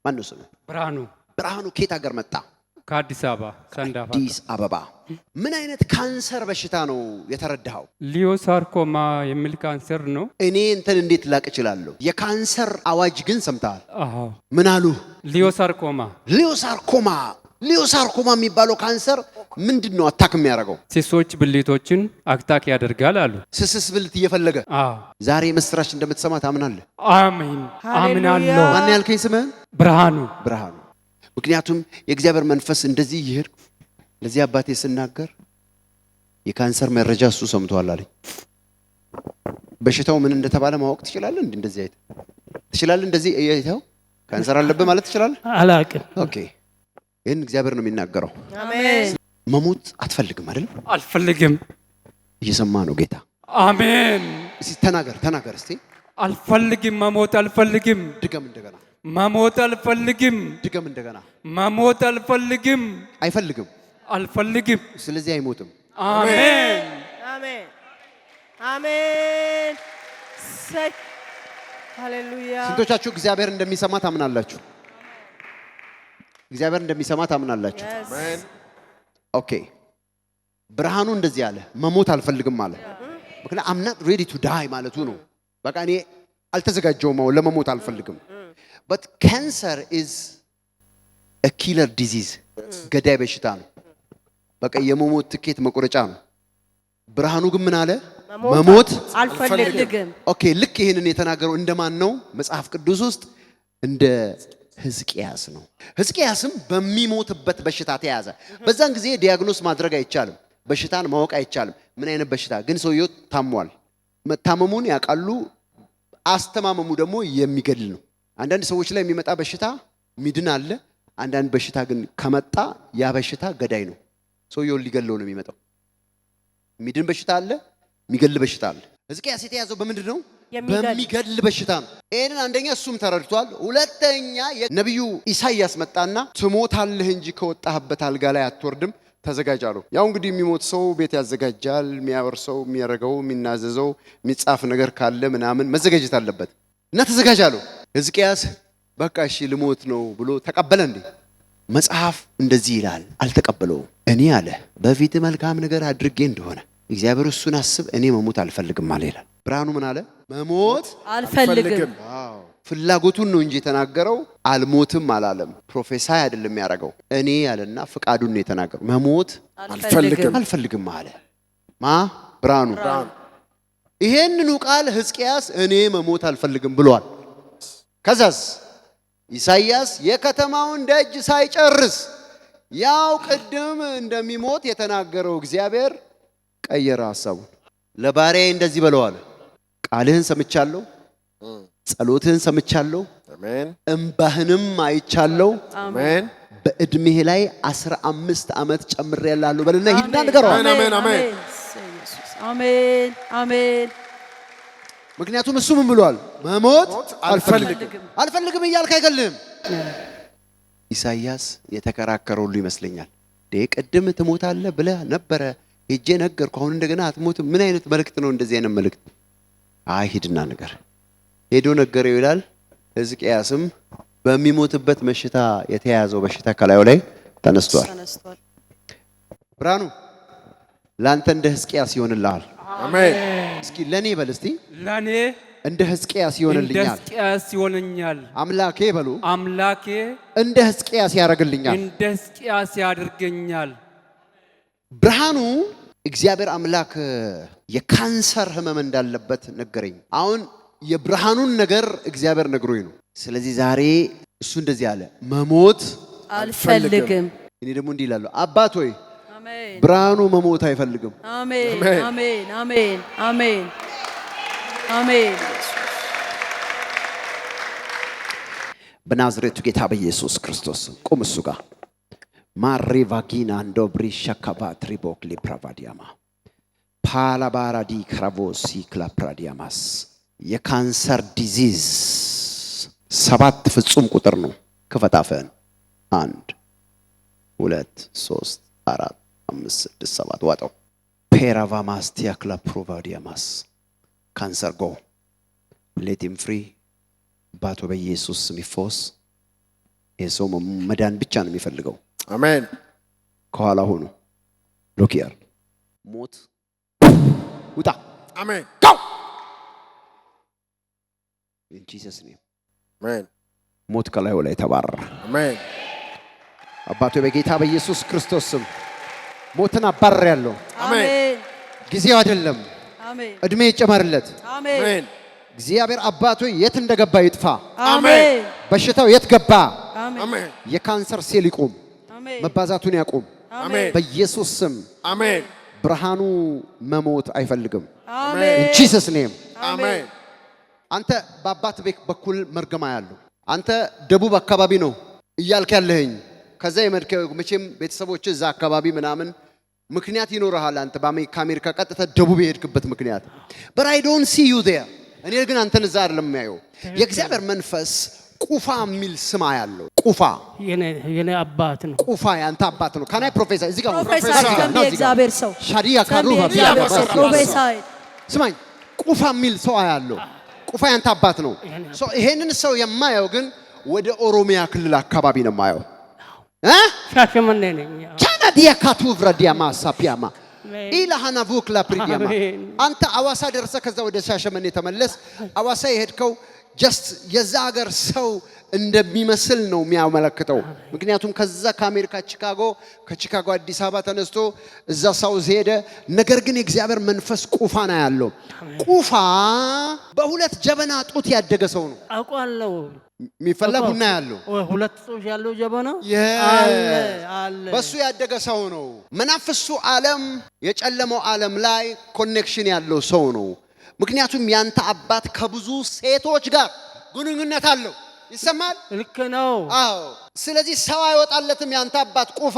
ማን ነው ስሙ? ብርሃኑ። ብርሃኑ ከየት ሀገር መጣ? ከአዲስ አበባ ሰንዳፋ። አዲስ አበባ። ምን አይነት ካንሰር በሽታ ነው የተረዳኸው? ሊዮሳርኮማ የሚል ካንሰር ነው። እኔ እንትን እንዴት ላቅ እችላለሁ? የካንሰር አዋጅ ግን ሰምተሃል? አዎ። ምን አሉ? ሊዮሳርኮማ። ሊዮሳርኮማ የሚባለው ካንሰር ምንድነው አታክ የሚያደርገው? ሲሶች ብልቶችን አክታክ ያደርጋል አሉ። ስስስ ብልት እየፈለገ። ዛሬ ምስራች እንደምትሰማ ታምናለህ? አሜን አምናለሁ። ማን ያልከኝ ስምህን? ብርሃኑ። ምክንያቱም የእግዚአብሔር መንፈስ እንደዚህ ይሄድ ለዚህ አባቴ ስናገር የካንሰር መረጃ እሱ ሰምቷል አለኝ። በሽታው ምን እንደተባለ ማወቅ ትችላለህ? እንደዚህ አይተ ትችላለህ? እንደዚህ አይተው ካንሰር አለበት ማለት ትችላለህ? አላቅም። ኦኬ፣ ይሄን እግዚአብሔር ነው የሚናገረው። አሜን። መሞት አትፈልግም አይደል? አልፈልግም። እየሰማ ነው ጌታ። አሜን። እስቲ ተናገር እስቲ። አልፈልግም። መሞት አልፈልግም። ድገም እንደገና። መሞት አልፈልግም። ድገም እንደገና። መሞት አልፈልግም። አይፈልግም። አልፈልግም። ስለዚህ አይሞትም። አሜን አሜን አሜን። ሃሌሉያ። ስንቶቻችሁ እግዚአብሔር እንደሚሰማ ታምናላችሁ? እግዚአብሔር እንደሚሰማ ታምናላችሁ? አሜን። ኦኬ። ብርሃኑ እንደዚህ አለ፣ መሞት አልፈልግም አለ። ምክንያቱም I'm not ready to die ማለቱ ነው። በቃ እኔ አልተዘጋጀውም ለመሞት አልፈልግም። but cancer is a killer disease ገዳይ በሽታ ነው። በቃ የመሞት ትኬት መቆረጫ ነው። ብርሃኑ ግን ምን አለ? መሞት አልፈልግም። ኦኬ። ልክ ይሄንን የተናገረው እንደማን ነው? መጽሐፍ ቅዱስ ውስጥ እንደ ሕዝቅያስ ነው። ሕዝቅያስም በሚሞትበት በሽታ ተያዘ። በዛን ጊዜ ዲያግኖስ ማድረግ አይቻልም፣ በሽታን ማወቅ አይቻልም። ምን አይነት በሽታ ግን ሰውየው ታሟል። መታመሙን ያውቃሉ። አስተማመሙ ደግሞ የሚገድል ነው። አንዳንድ ሰዎች ላይ የሚመጣ በሽታ ሚድን አለ። አንዳንድ በሽታ ግን ከመጣ ያ በሽታ ገዳይ ነው። ሰውየው ሊገለው ነው የሚመጣው። ሚድን በሽታ አለ፣ የሚገድል በሽታ አለ። ሕዝቅያስ የተያዘው በምንድን ነው? በሚገድል በሽታ ነው። ይሄንን አንደኛ እሱም ተረድቷል። ሁለተኛ የነብዩ ኢሳይያስ መጣና ትሞታለህ እንጂ ከወጣህበት አልጋ ላይ አትወርድም፣ ተዘጋጅ አለው። ያው እንግዲህ የሚሞት ሰው ቤት ያዘጋጃል። የሚያወርሰው፣ የሚያረጋው፣ የሚናዘዘው፣ የሚጻፍ ነገር ካለ ምናምን መዘጋጀት አለበት እና ተዘጋጅ አለው። ሕዝቅያስ በቃ እሺ ልሞት ነው ብሎ ተቀበለ እንዴ? መጽሐፍ እንደዚህ ይላል፣ አልተቀበለውም። እኔ አለ በፊት መልካም ነገር አድርጌ እንደሆነ እግዚአብሔር እሱን አስብ፣ እኔ መሞት አልፈልግም አለ ይላል። ብርሃኑ ምን አለ? መሞት አልፈልግም። ፍላጎቱን ነው እንጂ የተናገረው አልሞትም አላለም። ፕሮፌሳይ አይደለም ያደረገው። እኔ ያለና ፍቃዱን ነው የተናገረው። መሞት አልፈልግም አለ ብርሃኑ። ይሄንኑ ቃል ሕዝቅያስ እኔ መሞት አልፈልግም ብሏል። ከዛስ ኢሳይያስ የከተማውን ደጅ ሳይጨርስ ያው ቅድም እንደሚሞት የተናገረው እግዚአብሔር ቀየረ ሐሳቡን። ለባሪያዬ እንደዚህ በለዋል፣ ቃልህን ሰምቻለሁ፣ ጸሎትህን ሰምቻለሁ፣ አሜን፣ እንባህንም አይቻለሁ፣ አሜን፣ በእድሜህ ላይ 15 ዓመት ጨምሬያለሁ በልና ሂድና ንገረው። አሜን አሜን አሜን አሜን። ምክንያቱም እሱ ምን ብሏል? መሞት አልፈልግም እያልክ አይገልህም። ኢሳይያስ የተከራከረው ሁሉ ይመስለኛል። ቅድም ትሞታለህ ብለህ ነበረ፣ ሄጄ ነገርኩ፣ አሁን እንደገና አትሞትም። ምን አይነት መልእክት ነው እንደዚህ አይነት መልእክት? አይ ሂድና ነገር ሄዶ ነገረው ይላል። ሕዝቅያስም በሚሞትበት በሽታ የተያዘው በሽታ ከላዩ ላይ ተነስቷል። ብርሃኑ ላንተ እንደ ሕዝቅያስ ይሆንልሃል። አሜን። እስኪ ለኔ በል እስቲ ለኔ እንደ ሕዝቅያስ ይሆንልኛል። አምላኬ በሉ አምላኬ እንደ ሕዝቅያስ ያደርግልኛል። እንደ ሕዝቅያስ ያደርገኛል። ብርሃኑ እግዚአብሔር አምላክ የካንሰር ህመም እንዳለበት ነገረኝ። አሁን የብርሃኑን ነገር እግዚአብሔር ነግሮኝ ነው። ስለዚህ ዛሬ እሱ እንደዚህ አለ፣ መሞት አልፈልግም። እኔ ደግሞ እንዲህ እላለሁ፣ አባት ሆይ ብርሃኑ መሞት አይፈልግም። አሜን አሜን አሜን አሜን አሜን። በናዝሬቱ ጌታ በኢየሱስ ክርስቶስ ቁም እሱ ጋር ማሪቫጊና እንዶብሪ ሸካባ ትሪቦክ ሊፕራቫዲያማ ፓላባራዲ ክራቮሲ ክላፕራዲያማስ የካንሰር ዲዚዝ 7 ፍጹም ቁጥር ነው። ክፈታፈን 1 2 3 4 5 6 7 ዋጣው ፔራቫማስቲያ ክላፕሮቫዲያማስ ካንሰር ጎ ሌት ሂም ፍሪ ባቶ በኢየሱስ ስም ይፈወስ። የሰው መዳን ብቻ ነው የሚፈልገው። አሜን። ከኋላ ሆኖ ሎኪያር ሞት ውጣ። አሜን። ጋው in Jesus name አሜን። ሞት ከላዩ ላይ ተባረረ። አሜን። አባቶ በጌታ በኢየሱስ ክርስቶስ ስም ሞትን አባርሬያለሁ። አሜን ጊዜው አይደለም። አሜን እድሜ ይጨመርለት። አሜን አሜን። እግዚአብሔር አባቶ የት እንደገባ ይጥፋ። አሜን በሽታው የት ገባ? አሜን። የካንሰር ሴል ይቁም፣ አሜን መባዛቱን ያቁም አሜን። በኢየሱስ ስም። አሜን። ብርሃኑ መሞት አይፈልግም። አሜን in Jesus name አሜን። አንተ በአባት ቤት በኩል መርገማ ያለው አንተ ደቡብ አካባቢ ነው እያልክ ያለህኝ። ከዛ መቼም ቤተሰቦች እዛ አካባቢ ምናምን ምክንያት ይኖርሃል። አንተ ከአሜሪካ ቀጥታ ደቡብ የሄድክበት ምክንያት but I don't see you there። እኔ ግን አንተን እዛ አይደለም የሚያየው። የእግዚአብሔር መንፈስ ቁፋ የሚል ስም ያለው ቁፋ የኔ አባት ነው። ቁፋ ያንተ አባት ነው። ካናይ ፕሮፌሰር እዚህ ጋር ፕሮፌሰር ተንቢ እግዚአብሔር ሰው ሻዲያ ካሩባ ፕሮፌሰር ስማኝ፣ ቁፋ የሚል ሰው ያለው ቁፋ ያንተ አባት ነው። ይሄንን ሰው የማየው ግን ወደ ኦሮሚያ ክልል አካባቢ ነው የማየው። ሻሸመኔ ነኝ። ቻናዲያ ካቱቭራ ዲያማ ሳፒያማ ኢላሃና ቡክላ ፕሪዲያማ አንተ አዋሳ ደርሰህ ከዛ ወደ ሻሸመኔ ተመለስ። አዋሳ የሄድከው ጀስት የዛ ሀገር ሰው እንደሚመስል ነው የሚያመለክተው። ምክንያቱም ከዛ ከአሜሪካ ቺካጎ፣ ከቺካጎ አዲስ አበባ ተነስቶ እዛ ሳውዝ ሄደ። ነገር ግን የእግዚአብሔር መንፈስ ቁፋ ነው ያለው። ቁፋ በሁለት ጀበና ጡት ያደገ ሰው ነው። አውቃለሁ። የሚፈላ ቡና ያለው ሁለት ጡት ያለው ጀበና አለ። በሱ ያደገ ሰው ነው። መናፍሱ ዓለም የጨለመው ዓለም ላይ ኮኔክሽን ያለው ሰው ነው። ምክንያቱም ያንተ አባት ከብዙ ሴቶች ጋር ግንኙነት አለው። ይሰማል? ልክ ነው። አዎ። ስለዚህ ሰው አይወጣለትም። ያንተ አባት ቁፋ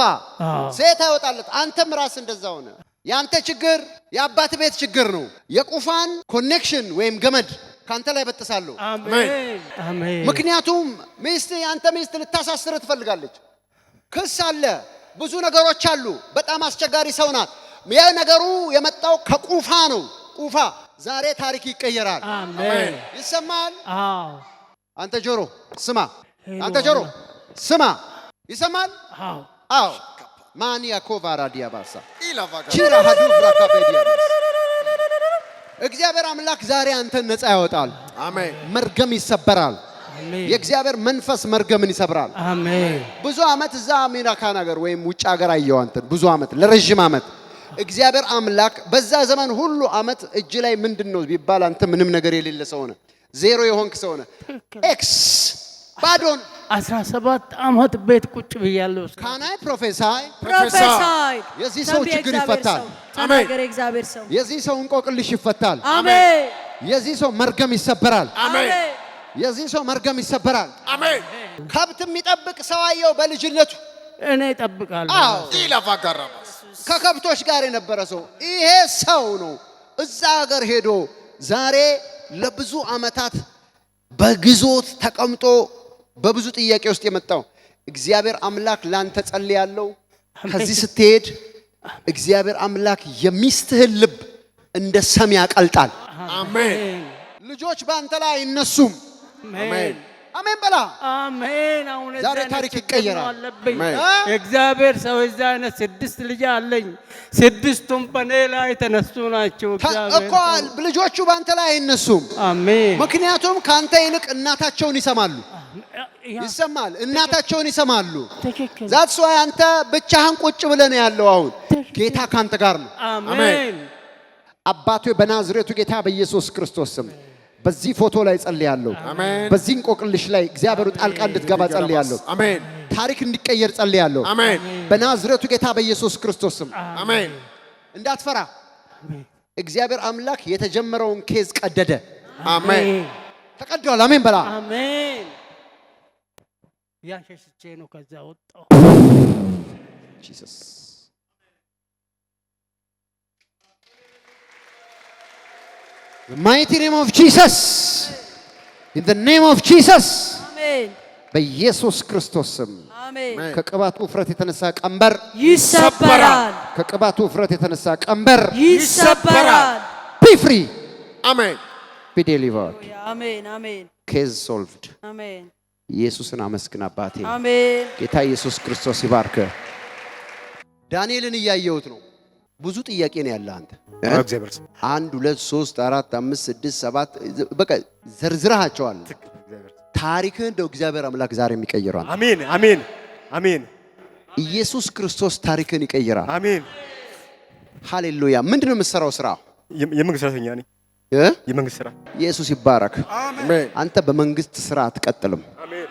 ሴት አይወጣለት። አንተም ራስ እንደዛው ሆነ። ያንተ ችግር የአባት ቤት ችግር ነው። የቁፋን ኮኔክሽን ወይም ገመድ ካንተ ላይ በጥሳለሁ። አሜን አሜን። ምክንያቱም ሚስት ያንተ ሚስት ልታሳስር ትፈልጋለች። ክስ አለ፣ ብዙ ነገሮች አሉ። በጣም አስቸጋሪ ሰው ናት። ያ ነገሩ የመጣው ከቁፋ ነው። ቁፋ ዛሬ ታሪክ ይቀየራል። አሜን። ይሰማል? አዎ። አንተ ጆሮ ስማ፣ አንተ ጆሮ ስማ። ይሰማል? አዎ አዎ። ማንያ ኮቫራ ዲያባሳ ኢላቫጋ ቺራ ሀዱብራ ካቤዲያባስ እግዚአብሔር አምላክ ዛሬ አንተን ነፃ ያወጣል። አሜን። መርገም ይሰበራል። አሜን። የእግዚአብሔር መንፈስ መርገምን ይሰብራል። አሜን። ብዙ ዓመት እዛ አሜሪካ ነገር ወይም ውጭ ሀገር አየው አንተን ብዙ ዓመት ለረጅም ዓመት እግዚአብሔር አምላክ በዛ ዘመን ሁሉ ዓመት እጅ ላይ ምንድነው ቢባል አንተ ምንም ነገር የሌለ ሰው ነህ። ዜሮ የሆንክ ሰው ነህ። ኤክስ ባዶን 17 ዓመት ቤት ቁጭ ብያለሁ። ካናይ ፕሮፌሰር የዚህ ሰው ችግር ይፈታል። ተናገር እግዚአብሔር ሰው የዚህ ሰው እንቆቅልሽ ይፈታል። አሜን። የዚህ ሰው መርገም ይሰበራል። አሜን። የዚህ ሰው መርገም ይሰበራል። አሜን። ከብት የሚጠብቅ ሰው አየው በልጅነቱ። እኔ እጠብቃለሁ። አዎ ኢላቫጋ ከከብቶች ጋር የነበረ ሰው ይሄ ሰው ነው። እዛ ሀገር ሄዶ ዛሬ ለብዙ ዓመታት በግዞት ተቀምጦ በብዙ ጥያቄ ውስጥ የመጣው እግዚአብሔር አምላክ ላንተ ጸልያለሁ። ከዚህ ስትሄድ እግዚአብሔር አምላክ የሚስትህን ልብ እንደ ሰም ያቀልጣል። አሜን። ልጆች ባንተ ላይ አይነሱም። አሜን። አሜን በላ። አሜን። አሁን ዛሬ ታሪክ ይቀየራል። እግዚአብሔር ሰው እዛ አይነት 6 ልጅ አለኝ። 6ቱም በኔ ላይ ተነሱ ናቸው። እኮ ልጆቹ ባንተ ላይ አይነሱም። አሜን። ምክንያቱም ካንተ ይልቅ እናታቸውን ይሰማሉ። ይሰማል? እናታቸውን ይሰማሉ። ዛትስ ዋይ አንተ ብቻህን ቁጭ ብለህ ነው ያለው። አሁን ጌታ ካንተ ጋር ነው። አሜን። አባቶ በናዝሬቱ ጌታ በኢየሱስ ክርስቶስ ስም በዚህ ፎቶ ላይ ጸልያለሁ። በዚህ እንቆቅልሽ ላይ እግዚአብሔር ጣልቃ እንድትገባ ጸልያለሁ። አሜን። ታሪክ እንዲቀየር ጸልያለሁ። አሜን። በናዝሬቱ ጌታ በኢየሱስ ክርስቶስ ስም አሜን። እንዳትፈራ። እግዚአብሔር አምላክ የተጀመረውን ኬዝ ቀደደ። አሜን። ተቀደዋል። አሜን በላ። አሜን። ያሸሽቼ ነው ከዛ ወጣው። ጂሰስ The mighty name of Jesus. In the name of Jesus. አሜን። በኢየሱስ ክርስቶስ ስም አሜን። ከቅባቱ ውፍረት የተነሳ ቀንበር ይሰበራል። ከቅባቱ ውፍረት የተነሳ ቀንበር ይሰበራል። Be free. አሜን። Be delivered. አሜን አሜን Case solved. አሜን ኢየሱስን አመስግን አባቴ። አሜን። ጌታ ኢየሱስ ክርስቶስ ይባርክ። ዳንኤልን እያየሁት ነው። ብዙ ጥያቄ ነው ያለ አንተ። እግዚአብሔር ስም 1 2 3 4 5 6 7 በቃ ዘርዝረሃቸዋል። ታሪክህን እንደው እግዚአብሔር አምላክ ዛሬ የሚቀይራል። አሜን አሜን አሜን። ኢየሱስ ክርስቶስ ታሪክህን ይቀይራል። አሜን ሃሌሉያ። ምንድነው የምትሰራው ስራ? የመንግስት ሰራተኛ ነኝ። የመንግስት ስራ። ኢየሱስ ይባረክ። አሜን። አንተ በመንግስት ስራ አትቀጥልም። አሜን።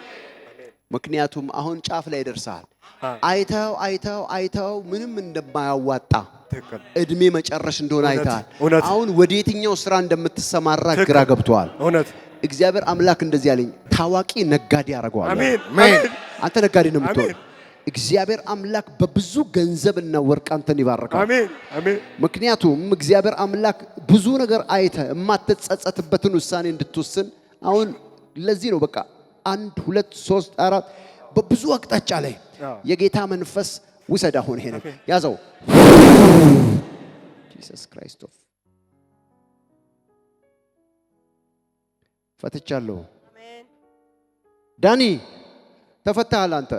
ምክንያቱም አሁን ጫፍ ላይ ደርሰሃል። አይተው ምንም እንደማያዋጣ ትክክል። እድሜ መጨረሽ እንደሆነ አይተሃል። እውነት። አሁን ወደ የትኛው ስራ እንደምትሰማራ ግራ ገብቶሃል። እውነት። እግዚአብሔር አምላክ እንደዚህ ያለኝ ታዋቂ ነጋዴ ያደርገዋል። አሜን። አንተ ነጋዴ ነው የምትሆን። እግዚአብሔር አምላክ በብዙ ገንዘብና ወርቅ አንተን ይባርካል። አሜን አሜን። ምክንያቱም እግዚአብሔር አምላክ ብዙ ነገር አይተ የማትጸጸትበትን ውሳኔ እንድትወስን አሁን ለዚህ ነው በቃ 1 2 3 4 በብዙ አቅጣጫ ላይ የጌታ መንፈስ ውሰድ። አሁን ይሄን ያዘው። ኢየሱስ ክርስቶስ ፈትቻለሁ። ዳኒ ተፈታሃል። አንተ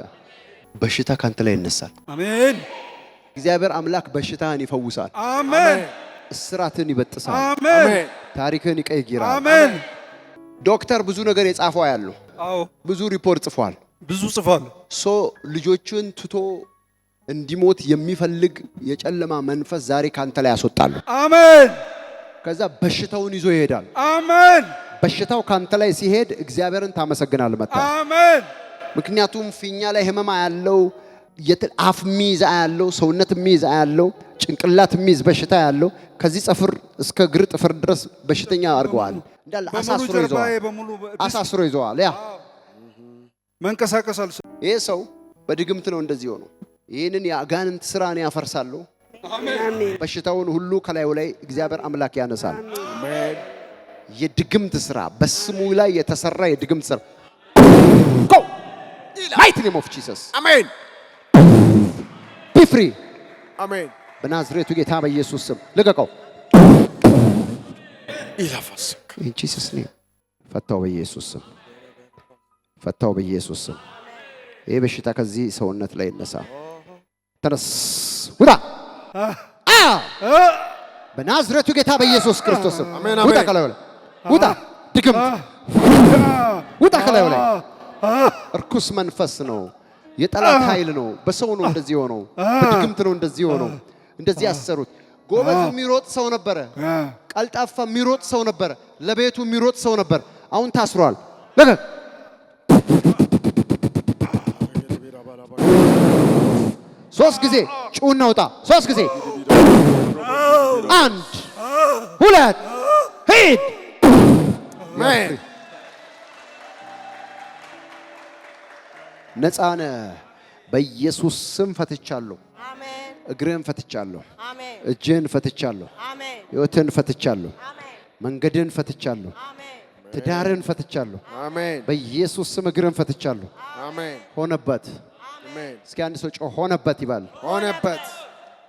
በሽታ ካንተ ላይ ይነሳል። አሜን። እግዚአብሔር አምላክ በሽታህን ይፈውሳል። አሜን። እስራትን ይበጥሳል። አሜን። ታሪክህን ይቀይራል። አሜን። ዶክተር ብዙ ነገር የጻፈው ያለው አዎ፣ ብዙ ሪፖርት ጽፏል። ብዙ ጽፏል። ልጆቹን ትቶ እንዲሞት የሚፈልግ የጨለማ መንፈስ ዛሬ ካንተ ላይ ያስወጣሉ። አሜን። ከዛ በሽታውን ይዞ ይሄዳል። አሜን። በሽታው ካንተ ላይ ሲሄድ እግዚአብሔርን ታመሰግናለህ መጣ። አሜን። ምክንያቱም ፊኛ ላይ ህመማ ያለው አፍ ሚይዝ ያለው ሰውነት ሚይዝ ያለው ጭንቅላት ሚይዝ በሽታ ያለው ከዚህ ጽፍር እስከ እግር ጥፍር ድረስ በሽተኛ አድርገዋል። እንዳለ አሳስሮ ይዘዋል። ያ መንቀሳቀስ አልሰ ይሄ ሰው በድግምት ነው እንደዚህ ሆኖ ይሄንን የአጋንንት ስራ ነው ያፈርሳለሁ። አሜን። በሽታውን ሁሉ ከላዩ ላይ እግዚአብሔር አምላክ ያነሳል። የድግምት ስራ በስሙ ላይ የተሰራ የድግምት ስራ go mighty name of Jesus አሜን be free አሜን። በናዝሬቱ ጌታ በኢየሱስ ስም ልቀቀው። ኢላፋስ in Jesus name ፈታው በኢየሱስ ስም ፈታው በኢየሱስ ስም። ይሄ በሽታ ከዚህ ሰውነት ላይ ይነሳ። ተነስ ውጣ በናዝሬቱ ጌታ በኢየሱስ ክርስቶስ ስም ውጣ ከላዩ ላይ ውጣ። ድግምት ውጣ ከላዩ ላይ። እርኩስ መንፈስ ነው፣ የጠላት ኃይል ነው። በሰው ነው እንደዚህ ሆነው፣ በድግምት ነው እንደዚህ ሆነው። እንደዚህ ያሰሩት። ጎበዝ የሚሮጥ ሰው ነበረ፣ ቀልጣፋ የሚሮጥ ሰው ነበረ፣ ለቤቱ የሚሮጥ ሰው ነበር። አሁን ታስሯል። ለቀቅ። ሶስት ጊዜ ጩና ውጣ። ሶስት ጊዜ 1 2 ሂድ። አሜን። ነፃ ነህ። በኢየሱስ ስም ፈትቻለሁ። አሜን። እግርህን ፈትቻለሁ። አሜን። እጅህን ፈትቻለሁ። አሜን። ሕይወትህን ፈትቻለሁ። አሜን። መንገድህን ፈትቻለሁ። አሜን። ትዳርህን ፈትቻለሁ። አሜን በኢየሱስ ስም እግርህን ፈትቻለሁ። አሜን ሆነበት። አሜን። እስኪ አንድ ሰው ጮህ ሆነበት ይባል። ሆነበት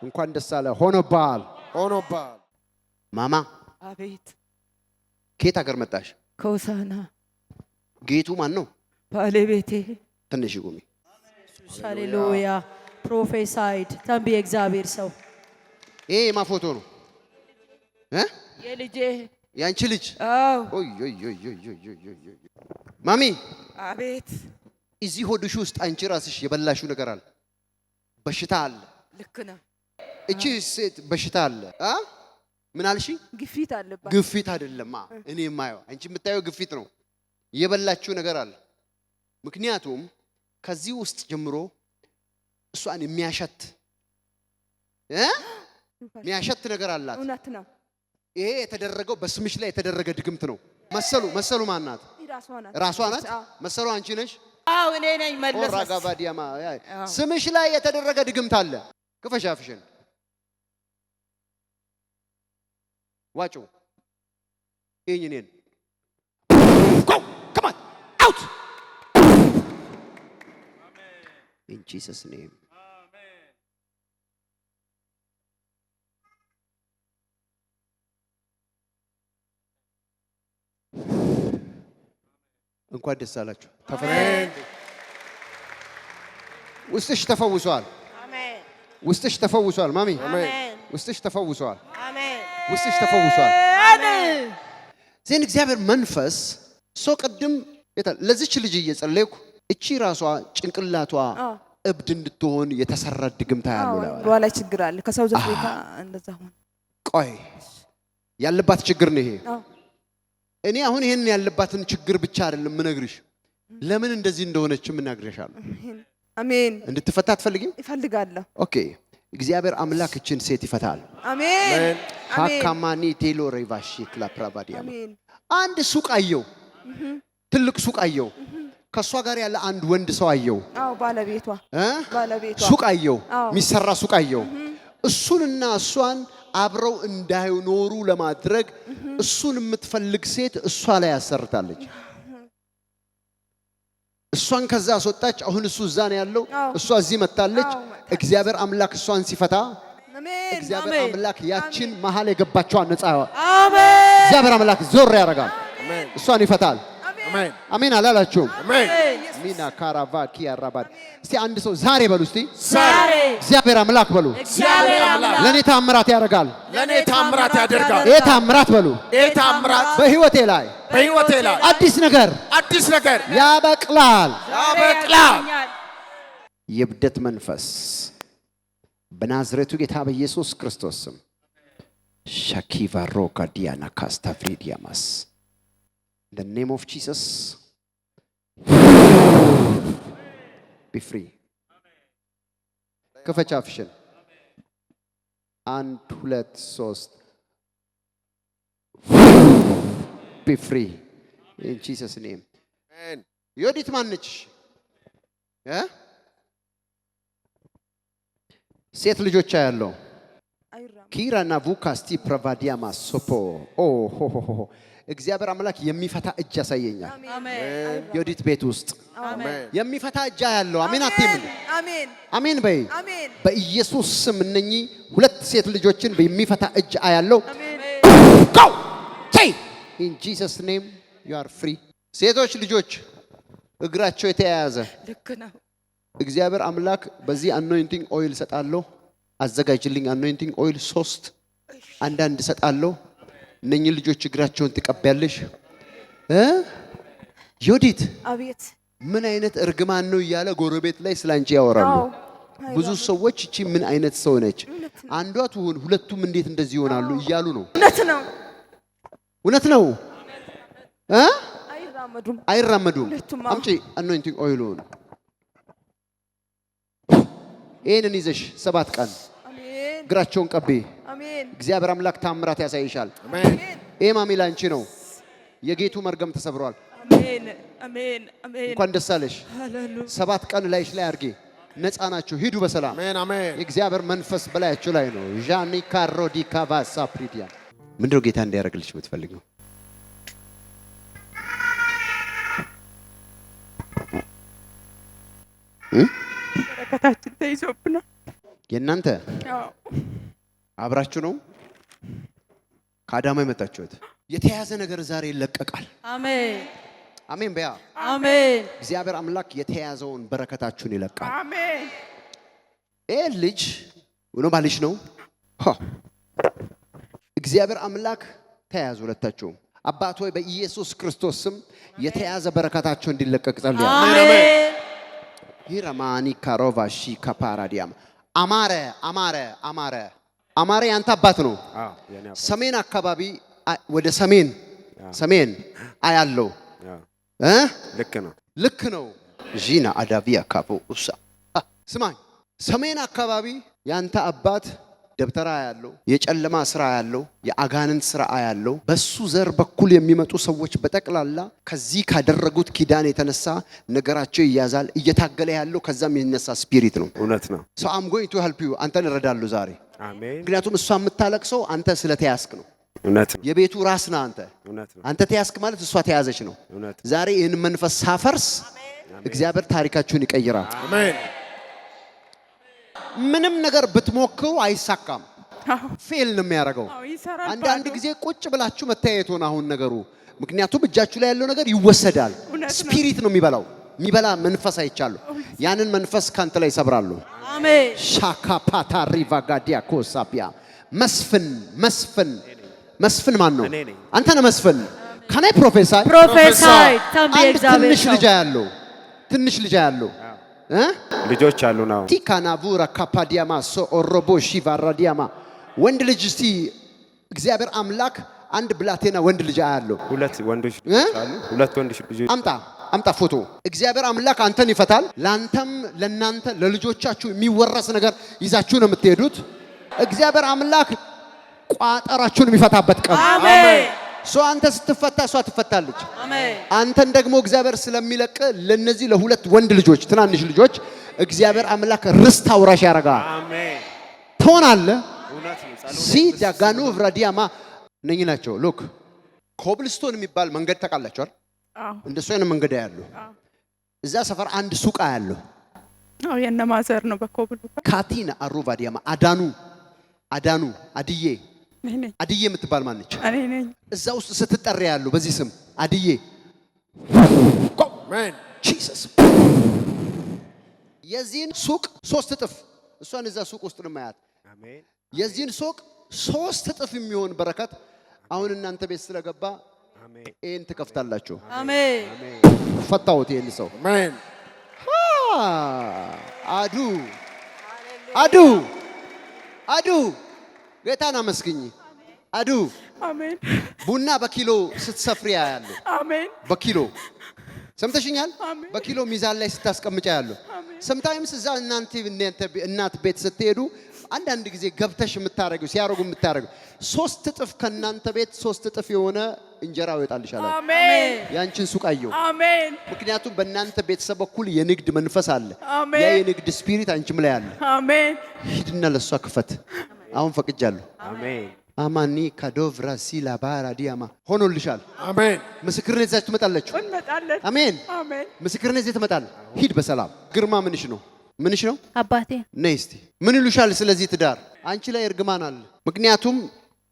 እንኳን ደስ አለ። ሆኖብሃል። ሆኖባል። ማማ አቤት። ከየት ሀገር መጣሽ? ከውሳና ጌቱ ማን ነው? ባለቤቴ። ትንሽ ጉሚ ሃሌሉያ። ፕሮፌሳይድ ተንቢ እግዚአብሔር ሰው። ይሄ የማ ፎቶ ነው? የልጄ ያንቺ ልጅ? አዎ። ኦይ ኦይ ኦይ ኦይ ኦይ ኦይ። ማሚ አቤት። እዚህ ሆድሽ ውስጥ አንቺ ራስሽ የበላሽው ነገር አለ፣ በሽታ አለ። ልክ ነው። እቺ ሴት በሽታ አለ። ምን አልሽ? ግፊት አለባት። ግፊት አይደለም እኔ የማየው፣ አንቺ የምታየው ግፊት ነው። የበላችው ነገር አለ። ምክንያቱም ከዚህ ውስጥ ጀምሮ እሷን የሚያሸት ነገር አላት። እውነት ነው። ይሄ የተደረገው በስምሽ ላይ የተደረገ ድግምት ነው። መሰሉ ማናት? ራሷ ናት። መሰሉ አንቺ ነሽ? አዎ እኔ ነኝ። መለሰ ኦራጋባዲያማ ስምሽ ላይ የተደረገ ድግምት አለ። ክፈሻፍሽን ዋጩ እኔን go come on out in Jesus name እንኳን ደስ አላችሁ። አሜን ውስጥሽ ተፈውሷል። አሜን ውስጥሽ ተፈውሷል። ማሚ አሜን ውስጥሽ ተፈውሷል። አሜን ውስጥሽ ተፈውሷል። አሜን ዜን እግዚአብሔር መንፈስ ሰው ቅድም ለዚች ልጅ እየጸለይኩ እቺ ራሷ ጭንቅላቷ እብድ እንድትሆን የተሰራ ድግምታ ያለው ነው ላይ ችግር አለ። ከሳውዝ አፍሪካ እንደዛ ሆነ። ቆይ ያለባት ችግር ነው ይሄ። እኔ አሁን ይሄን ያለባትን ችግር ብቻ አይደለም ምነግርሽ፣ ለምን እንደዚህ እንደሆነች ምናግርሻለሁ። አሜን እንድትፈታ አትፈልጊም? ይፈልጋለሁ። ኦኬ እግዚአብሔር አምላክ እችን ሴት ይፈታል። አሜን ሃካማኒ ቴሎ ሬቫሺ ክላፕራባዲያ አሜን። አንድ ሱቅ አየው፣ ትልቅ ሱቅ አየው። ከሷ ጋር ያለ አንድ ወንድ ሰው አየው። አዎ ባለቤቷ ሱቅ አየው፣ የሚሰራ ሱቅ አየው። እሱንና እሷን አብረው እንዳይኖሩ ለማድረግ እሱን የምትፈልግ ሴት እሷ ላይ ያሰርታለች። እሷን ከዛ አስወጣች። አሁን እሱ እዛ ነው ያለው፣ እሷ እዚህ መጣለች። እግዚአብሔር አምላክ እሷን ሲፈታ እግዚአብሔር አምላክ ያችን መሃል የገባቸዋን ነፃ አሜን። እግዚአብሔር አምላክ ዞር ያደርጋል፣ እሷን ይፈታል። አሜን አሜን አላላችሁም? አሜን ሚና ካራቫ ኪያራባድ እስቲ አንድ ሰው ዛሬ በሉ እስቲ ዛሬ እግዚአብሔር አምላክ በሉ እግዚአብሔር አምላክ ለኔ ታምራት ያደርጋል። ለኔ ታምራት ያደርጋል። ይሄ ታምራት በሉ ይሄ ታምራት በህይወቴ ላይ አዲስ ነገር ያበቅላል። የብደት መንፈስ በናዝሬቱ ጌታ በኢየሱስ ክርስቶስ ስም ሻኪቫ ሮካ ዲያና ካስታፍሪዲያማስ the name of Jesus be free. ከፈቻፍሽን 1 2 3 be free in Jesus name. አሜን ዮዲት ማነች? ሴት ልጆች ያለው ኪራና ቡካስቲ ፕራቫዲያማ ሶፖ ኦ ሆ ሆ ሆ እግዚአብሔር አምላክ የሚፈታ እጅ ያሳየኛል። አሜን ዮዲት ቤት ውስጥ የሚፈታ እጅ ያለው አሜን አትይም? አሜን አሜን በይ። አሜን በኢየሱስ ስም እነኚህ ሁለት ሴት ልጆችን በሚፈታ እጅ ያለው አሜን go say in Jesus name you are free። ሴቶች ልጆች እግራቸው የተያያዘ ልክ ነው። እግዚአብሔር አምላክ በዚህ anointing oil ሰጣለሁ። አዘጋጅልኝ anointing oil 3 አንዳንድ ሰጣለሁ። እነኚህ ልጆች እግራቸውን ትቀበያለሽ። ዮዲት አቤት ምን አይነት እርግማን ነው እያለ ጎረቤት ላይ ስላንቺ ያወራሉ። ብዙ ሰዎች እቺ ምን አይነት ሰው ነች፣ አንዷ ትሁን ሁለቱም እንዴት እንደዚህ ይሆናሉ እያሉ ነው። እውነት ነው። አይራመዱም። አምጪ anointing oilውን ይሄንን ይዘሽ 7 ቀን እግራቸውን ቀቢ። እግዚአብሔር አምላክ ታምራት ያሳይሻል። አሜን ይሄ ማሚ ላንቺ ነው። የጌቱ መርገም ተሰብሯል። አሜን አሜን አሜን። እንኳን ደስ አለሽ። 7 ቀን ላይሽ ላይ አድርጌ ነፃ ናችሁ። ሂዱ በሰላም። አሜን አሜን። የእግዚአብሔር መንፈስ በላያችሁ ላይ ነው። ዣኒ ካሮዲ ካቫሳ ፕሪዲያ ምንድነው ጌታ እንዲያደርግልሽ የምትፈልገው? በረከታችን ተይዞብናል። የእናንተ አብራችሁ ነው ከአዳማ የመጣችሁት። የተያዘ ነገር ዛሬ ይለቀቃል። አሜን አሜን በያ አሜን። እግዚአብሔር አምላክ የተያዘውን በረከታችሁን ይለቃል። አሜን። ይሄ ልጅ ነው ባልሽ ነው። እግዚአብሔር አምላክ ተያዙ ሁለታችሁም። አባት ሆይ በኢየሱስ ክርስቶስ ስም የተያዘ በረከታችሁ እንዲለቀቅ ጸልያለሁ። አሜን። ይራማኒ ካሮቫሺ ካፓራዲያም አማረ ያንተ አባት ነው። ሰሜን አካባቢ ወደ ሰሜን አያለው። ልክ ነው። ጂና አዳቪያ ካፖ ኡሳ ስማኝ፣ ሰሜን አካባቢ ያንተ አባት ደብተራ ያለው የጨለማ ስራ ያለው የአጋንንት ስራ ያለው በሱ ዘር በኩል የሚመጡ ሰዎች በጠቅላላ ከዚህ ካደረጉት ኪዳን የተነሳ ነገራቸው ይያዛል። እየታገለ ያለው ከዛም የሚነሳ ስፒሪት ነው። እውነት ነው። so I'm going to help you አንተን እረዳለሁ ዛሬ። አሜን። ምክንያቱም እሷ የምታለቅሰው አንተ ስለተያዝክ ነው። እውነት ነው። የቤቱ ራስ ነህ አንተ። እውነት ነው። አንተ ተያዝክ ማለት እሷ ተያዘች ነው። እውነት። ዛሬ ይህን መንፈስ ሳፈርስ እግዚአብሔር ታሪካችሁን ይቀይራል። አሜን። ምንም ነገር ብትሞክሩ አይሳካም። ፌል ነው የሚያደርገው። አንዳንድ ጊዜ ቁጭ ብላችሁ መታየት ሆነ አሁን ነገሩ። ምክንያቱም እጃችሁ ላይ ያለው ነገር ይወሰዳል። ስፒሪት ነው የሚበላው። የሚበላ መንፈስ አይቻለሁ። ያንን መንፈስ ካንተ ላይ ይሰብራሉ። አሜን። ሻካፓታ ሪቫጋዲያ ኮሳፒያ መስፍን ማን ነው? አንተ ነህ መስፍን። ከናይ ፕሮፌሰር ተንብዬ እግዚአብሔር ትንሽ ልጅ ያለው ልጆች አሉ ነው። ቲካናቡራ ካፓዲያማ ሶኦሮቦ ሺቫራዲያማ ወንድ ልጅ እስቲ እግዚአብሔር አምላክ አንድ ብላቴና ወንድ ልጅ አያለው። ሁለት ወንዶች ልጆች አሉ። ሁለት ወንዶች ልጆች አምጣ ፎቶ። እግዚአብሔር አምላክ አንተን ይፈታል። ላንተም ለናንተ ለልጆቻችሁ የሚወረስ ነገር ይዛችሁ ነው የምትሄዱት። እግዚአብሔር አምላክ ቋጠራችሁን የሚፈታበት ቀን። አሜን። አንተ ስትፈታ እሷ ትፈታለች። አሜን። አንተን ደግሞ እግዚአብሔር ስለሚለቅ ለነዚህ ለሁለት ወንድ ልጆች ትናንሽ ልጆች እግዚአብሔር አምላክ ርስት አውራሽ ያደርጋል። አሜን። ትሆናለህ። ሲዳጋኑ ቭራዲያማ ነኝ ናቸው። ሉክ ኮብልስቶን የሚባል መንገድ ታውቃላችኋል? እንደሱ አይነት መንገድ ያለው እዛ ሰፈር አንድ ሱቅ ያለው የነማዘር ነው። በኮብሉ ካቲና አሩቫዲያማ አድዬ የምትባል ማነች? እኔ ነኝ። እዛ ውስጥ ስትጠራ ያለው በዚህ ስም አድዬ። አሜን። ጂሰስ የዚህን ሱቅ 3 እጥፍ እሷን እዛ ሱቅ ውስጥ ነው ማያት። አሜን። የዚህን ሱቅ 3 እጥፍ የሚሆን በረከት አሁን እናንተ ቤት ስለገባ አሜን። ይሄን ትከፍታላችሁ። አሜን። ፈታውት ይሄን ሰው አሜን። አዱ ጌታን አመስግኝ። አሜን። ቡና በኪሎ ስትሰፍሪ ያያለሁ። አሜን። በኪሎ ሰምተሽኛል? አሜን። በኪሎ ሚዛን ላይ ስታስቀምጫ ያለሁ። ሰምታይምስ እዛ እናት ቤት ስትሄዱ አንዳንድ ጊዜ ገብተሽ ሲያረጉ የምታረጉ 3 እጥፍ ከናንተ ቤት 3 እጥፍ የሆነ እንጀራ ይወጣልሻል። አሜን። ያንቺን ሱቅ አየሁ። አሜን። ምክንያቱም በእናንተ ቤተሰብ በኩል የንግድ መንፈስ አለ። አሜን። ያ የንግድ ስፒሪት አንቺም ላይ አለ። አሜን። ሂድና ለሷ ክፈት። አሁን ፈቅጃለሁ። አሜን። አማኒ ካዶቭራ ሲላ ባራዲያማ ሆኖልሻል። አሜን። ምስክርነት ይዛችሁ ትመጣላችሁ። እንመጣለን። አሜን። አሜን። ምስክርነት ይዘህ ትመጣለህ። ሂድ በሰላም። ግርማ ምንሽ ነው? አባቴ ነይ እስቲ። ምን ይሉሻል ስለዚህ ትዳር? አንቺ ላይ እርግማን አለ። ምክንያቱም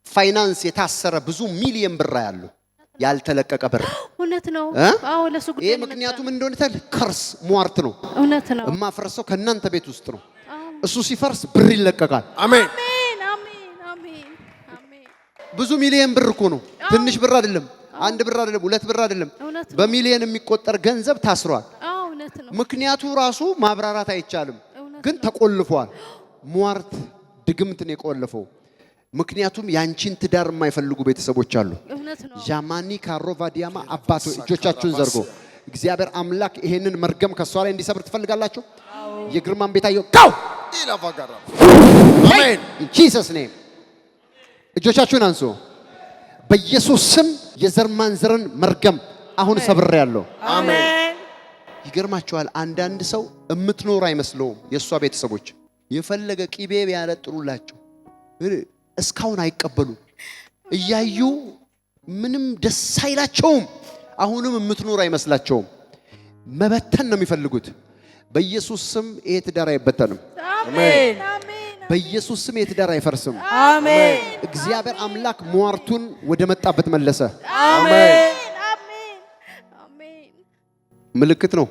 ፋይናንስ የታሰረ ብዙ ሚሊየን ብር ያለው ያልተለቀቀ ብር። እውነት ነው። አዎ ለሱ ጉዳይ ይሄ ምክንያቱም እንደሆነ ከርስ ሟርት ነው። እውነት ነው። እማፈረሰው ከእናንተ ቤት ውስጥ ነው። እሱ ሲፈርስ ብር ይለቀቃል። አሜን። ብዙ ሚሊየን ብር እኮ ነው። ትንሽ ብር አይደለም። 1 ብር አይደለም፣ 2 ብር አይደለም። በሚሊየን የሚቆጠር ገንዘብ ታስሯል። ምክንያቱ ራሱ ማብራራት አይቻልም፣ ግን ተቆልፏል። ሟርት ድግምትን የቆለፈው ምክንያቱም ያንቺን ትዳር የማይፈልጉ ቤተሰቦች አሉ። ጃማኒ ካሮቫዲያማ አባቶ እጆቻችሁን ዘርጎ እግዚአብሔር አምላክ ይሄንን መርገም ከሷ ላይ እንዲሰብር ትፈልጋላችሁ? የግርማን ቤታዮ ጋው ኢላቫጋራ አሜን። ኢን ጂሰስ ኔም እጆቻችሁን አንሱ። በኢየሱስ ስም የዘር ማንዘርን መርገም አሁን ሰብሬያለሁ። አሜን። ይገርማችኋል፣ አንዳንድ ሰው እምትኖር አይመስለውም። የሷ ቤተሰቦች የፈለገ ቂቤ ያለጥሩላቸው እስካሁን አይቀበሉ እያዩ ምንም ደስ አይላቸውም። አሁንም እምትኖር አይመስላቸውም። መበተን ነው የሚፈልጉት። በኢየሱስ ስም ይሄ ትዳር አይበተንም። አሜን። በኢየሱስ ስም ይሄ ትዳር አይፈርስም። አሜን። እግዚአብሔር አምላክ ሟርቱን ወደ መጣበት መለሰ። አሜን። ምልክት ነው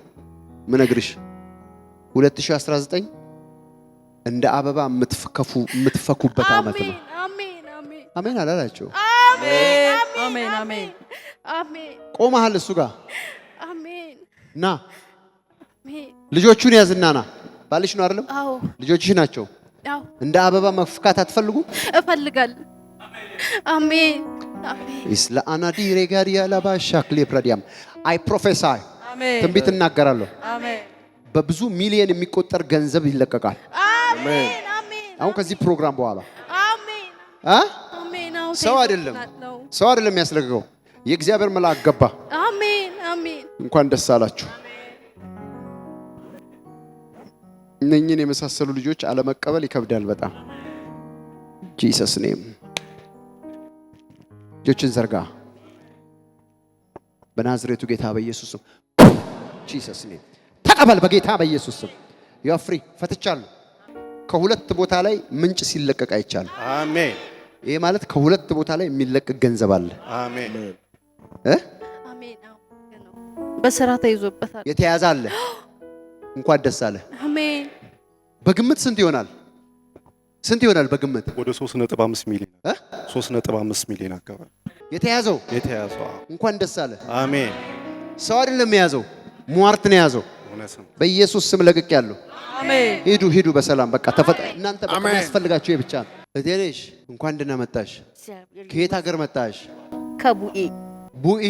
ምነግርሽ። 2019 እንደ አበባ የምትፈኩበት ዓመት ነው። አሜን አላላቸው? አሜን። ቆመሃል እሱ ጋር አሜን። ና ልጆቹን ያዝና ና። ባልሽ ነው አይደለም? አዎ ልጆችሽ ናቸው። አዎ እንደ አበባ መፍካት አትፈልጉ? እፈልጋለሁ። አሜን። ኢስላ አናዲ ሬጋዲያ ላባሻክሌ ፕራዲያም አይ ፕሮፌሳይ ትንቢት እናገራለሁ። አሜን። በብዙ ሚሊዮን የሚቆጠር ገንዘብ ይለቀቃል። አሜን። አሁን ከዚህ ፕሮግራም በኋላ አሜን። አሜን። ሰው አይደለም ያስለቀቀው፣ የእግዚአብሔር መልአክ ገባ። አሜን። እንኳን ደስ አላችሁ። እነኝን የመሳሰሉ ልጆች አለመቀበል ይከብዳል በጣም። ጂሰስ ኔም እጆችን ዘርጋ በናዝሬቱ ጌታ በኢየሱስ ስም። ጂሰስ ኔም ተቀበል በጌታ በኢየሱስ ስም። ዩ አር ፍሪ። ፈትቻለሁ። ከሁለት ቦታ ላይ ምንጭ ሲለቀቅ አይቻለሁ። አሜን። ይሄ ማለት ከሁለት ቦታ ላይ የሚለቀቅ ገንዘብ አለ። አሜን። በስራ ተይዞበታል። የተያዘ አለ። እንኳን ደስ አለ። አሜን። በግምት ስንት ይሆናል? ስንት ይሆናል በግምት? ወደ 3.5 ሚሊዮን 3.5 ሚሊዮን አካባቢ የተያዘው። የተያዘው። እንኳን ደስ አለ። አሜን። ሰው አይደለም የያዘው፣ ሟርት ነው የያዘው። እውነት ነው። በኢየሱስ ስም ለቅቅ ያለው። አሜን። ሂዱ በሰላም በቃ እናንተ በቃ ያስፈልጋችሁ ይሄ ብቻ ነው። እቴነሽ እንኳን ደህና መጣሽ። ከየት ሀገር መጣሽ? ከቡኢ ቡኢ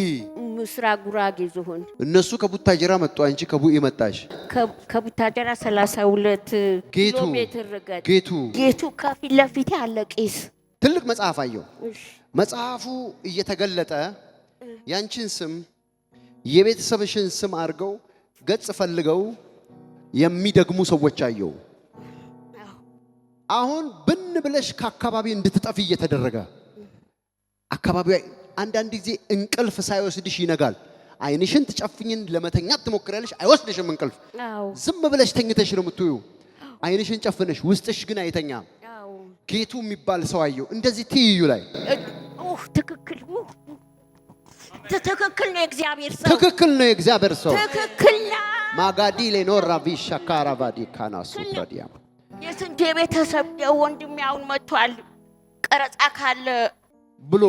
ምስራቅ ጉራጌ ዞን። እነሱ ከቡታጀራ መጡ፣ አንቺ ከቡኢ መጣሽ። ከቡታጀራ 32 ኪሎ ሜትር ርቀት። ጌቱ ከፊት ለፊት ያለ ቄስ ትልቅ መጽሐፍ አየው። መጽሐፉ እየተገለጠ ያንቺን ስም የቤተሰብሽን ስም አድርገው ገጽ ፈልገው የሚደግሙ ሰዎች አየው። አሁን ብን ብለሽ ከአካባቢ እንድትጠፊ እየተደረገ አካባቢ አንዳንድ ጊዜ እንቅልፍ ሳይወስድሽ ይነጋል። አይንሽን ትጨፍኝን ለመተኛት ትሞክራለሽ፣ አይወስድሽም እንቅልፍ። ዝም ብለሽ ተኝተሽ ነው የምትዩ። አይንሽን ጨፍነሽ ውስጥሽ ግን አይተኛም። ጌቱ የሚባል ሰው አየው እንደዚህ ትይዩ ላይ ትክክል ነው። የእግዚአብሔር ሰው ትክክል ነው። የእግዚአብሔር ሰው ትክክል ነው። ማጋዲ ለኖራ ቢሻካራ ባዲ ካናሱ ታዲያ የስንቴ ቤተሰብ ወንድሜ አሁን መጥቷል። ቀረጻ ካለ ብሎ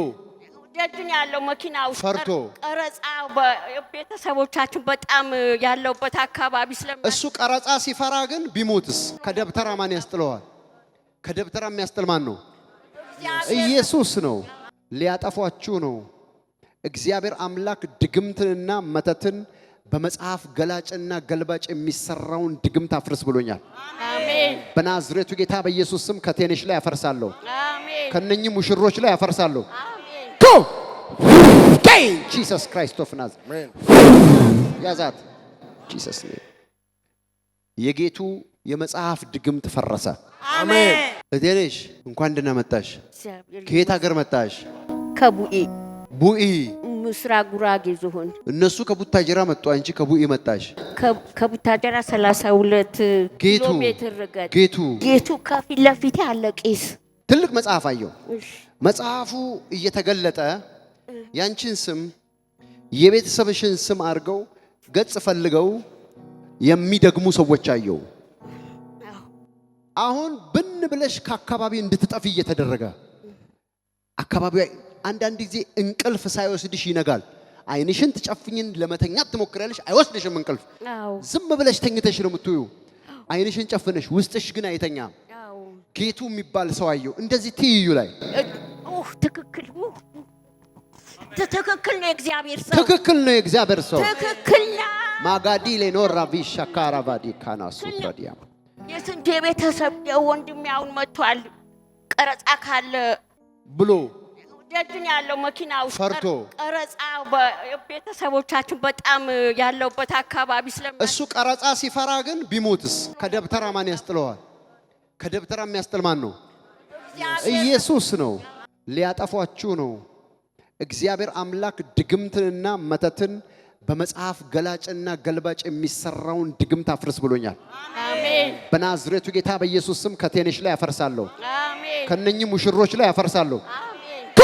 ደድን ያለው መኪና ውስጥ ፈርቶ ቀረጻ ቤተሰቦቻችን በጣም ያለውበት አካባቢ እሱ ቀረጻ ሲፈራ ግን ቢሞትስ ከደብተራ ማን ያስጥለዋል? ከደብተራ የሚያስጥል ማን ነው? ኢየሱስ ነው። ሊያጠፏችሁ ነው። እግዚአብሔር አምላክ ድግምትንና መተትን በመጽሐፍ ገላጭና ገልባጭ የሚሰራውን ድግምት አፍርስ ብሎኛል። አሜን። በናዝሬቱ ጌታ በኢየሱስ ስም ከቴንሽ ላይ አፈርሳለሁ። አሜን። ከነኚህ ሙሽሮች ላይ አፈርሳለሁ። አሜን። ጎ ጂሰስ ክራይስት ኦፍ ናዝሬት ያዛት ጂሰስ ኔም። የጌቱ የመጽሐፍ ድግምት ፈረሰ። አሜን። እቴነሽ እንኳን ደህና መጣሽ። ከየት ሀገር መጣሽ? ከቡኢ ቡኢ ምስራቅ ጉራጌ ዞን። እነሱ ከቡታጀራ መጡ፣ አንቺ ከቡኢ መጣሽ። ከቡታጀራ 32 ኪሎ ሜትር ርቀት። ጌቱ ከፊት ለፊት ያለ ቄስ ትልቅ መጽሐፍ አየው። መጽሐፉ እየተገለጠ ያንቺን ስም የቤተሰብሽን ስም አድርገው ገጽ ፈልገው የሚደግሙ ሰዎች አየው። አሁን ብን ብለሽ ከአካባቢ እንድትጠፊ እየተደረገ አካባቢ አንዳንድ ጊዜ እንቅልፍ ሳይወስድሽ ይነጋል። አይንሽን ትጨፍኝን ለመተኛት ትሞክራለሽ፣ አይወስድሽም እንቅልፍ። ዝም ብለሽ ተኝተሽ ነው የምትዩ። አይንሽን ጨፍነሽ ውስጥሽ ግን አይተኛም። ጌቱ የሚባል ሰው አየው እንደዚህ ትይዩ ላይ ትክክል ነው። የእግዚአብሔር ሰው ትክክል ነው። የእግዚአብሔር ሰው ትክክል ነው። ማጋዲ ለኖራ ቢሻካራ ባዲ ካናሱ ታዲያ የስንቴ ቤተሰብ ወንድሜ አሁን መጥቷል። ቀረጻ ካለ ብሎ ደድን ያለው መኪና ውስጥ ፈርቶ ቀረጻ ቤተሰቦቻችን በጣም ያለውበት አካባቢ እሱ ቀረጻ ሲፈራ ግን ቢሞትስ ከደብተራ ማን ያስጥለዋል? ከደብተራ የሚያስጥል ማን ነው? ኢየሱስ ነው። ሊያጠፏችሁ ነው። እግዚአብሔር አምላክ ድግምትንና መተትን በመጽሐፍ ገላጭና ገልባጭ የሚሰራውን ድግምት አፍርስ ብሎኛል። አሜን። በናዝሬቱ ጌታ በኢየሱስ ስም ከቴንሽ ላይ አፈርሳለሁ። አሜን። ከነኚህ ሙሽሮች ላይ አፈርሳለሁ። አሜን። ጎ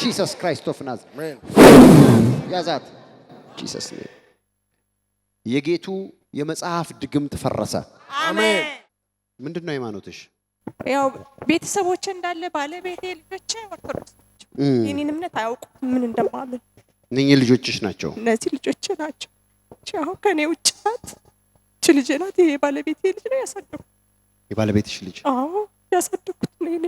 ጂሰስ ክራይስት ኦፍ ናዝሬት ያዛት ጂሰስ ኔም። የጌቱ የመጽሐፍ ድግምት ፈረሰ። አሜን። ምንድነው ሃይማኖትሽ? ያው ቤተሰቦቼ እንዳለ ባለቤቴ ልጆቼ ኦርቶዶክስ ናቸው። የኔን እምነት አያውቁም ምን እንደማምን። እነኚህ ልጆችሽ ናቸው? እነዚህ ልጆቼ ናቸው። አሁን ከኔ ውጭ ናት። እቺ ልጄ ናት። ይሄ ባለቤቴ ልጅ ነው ያሳደኩት። የባለቤትሽ ልጅ? አዎ ያሳደኩት ነው እኔ።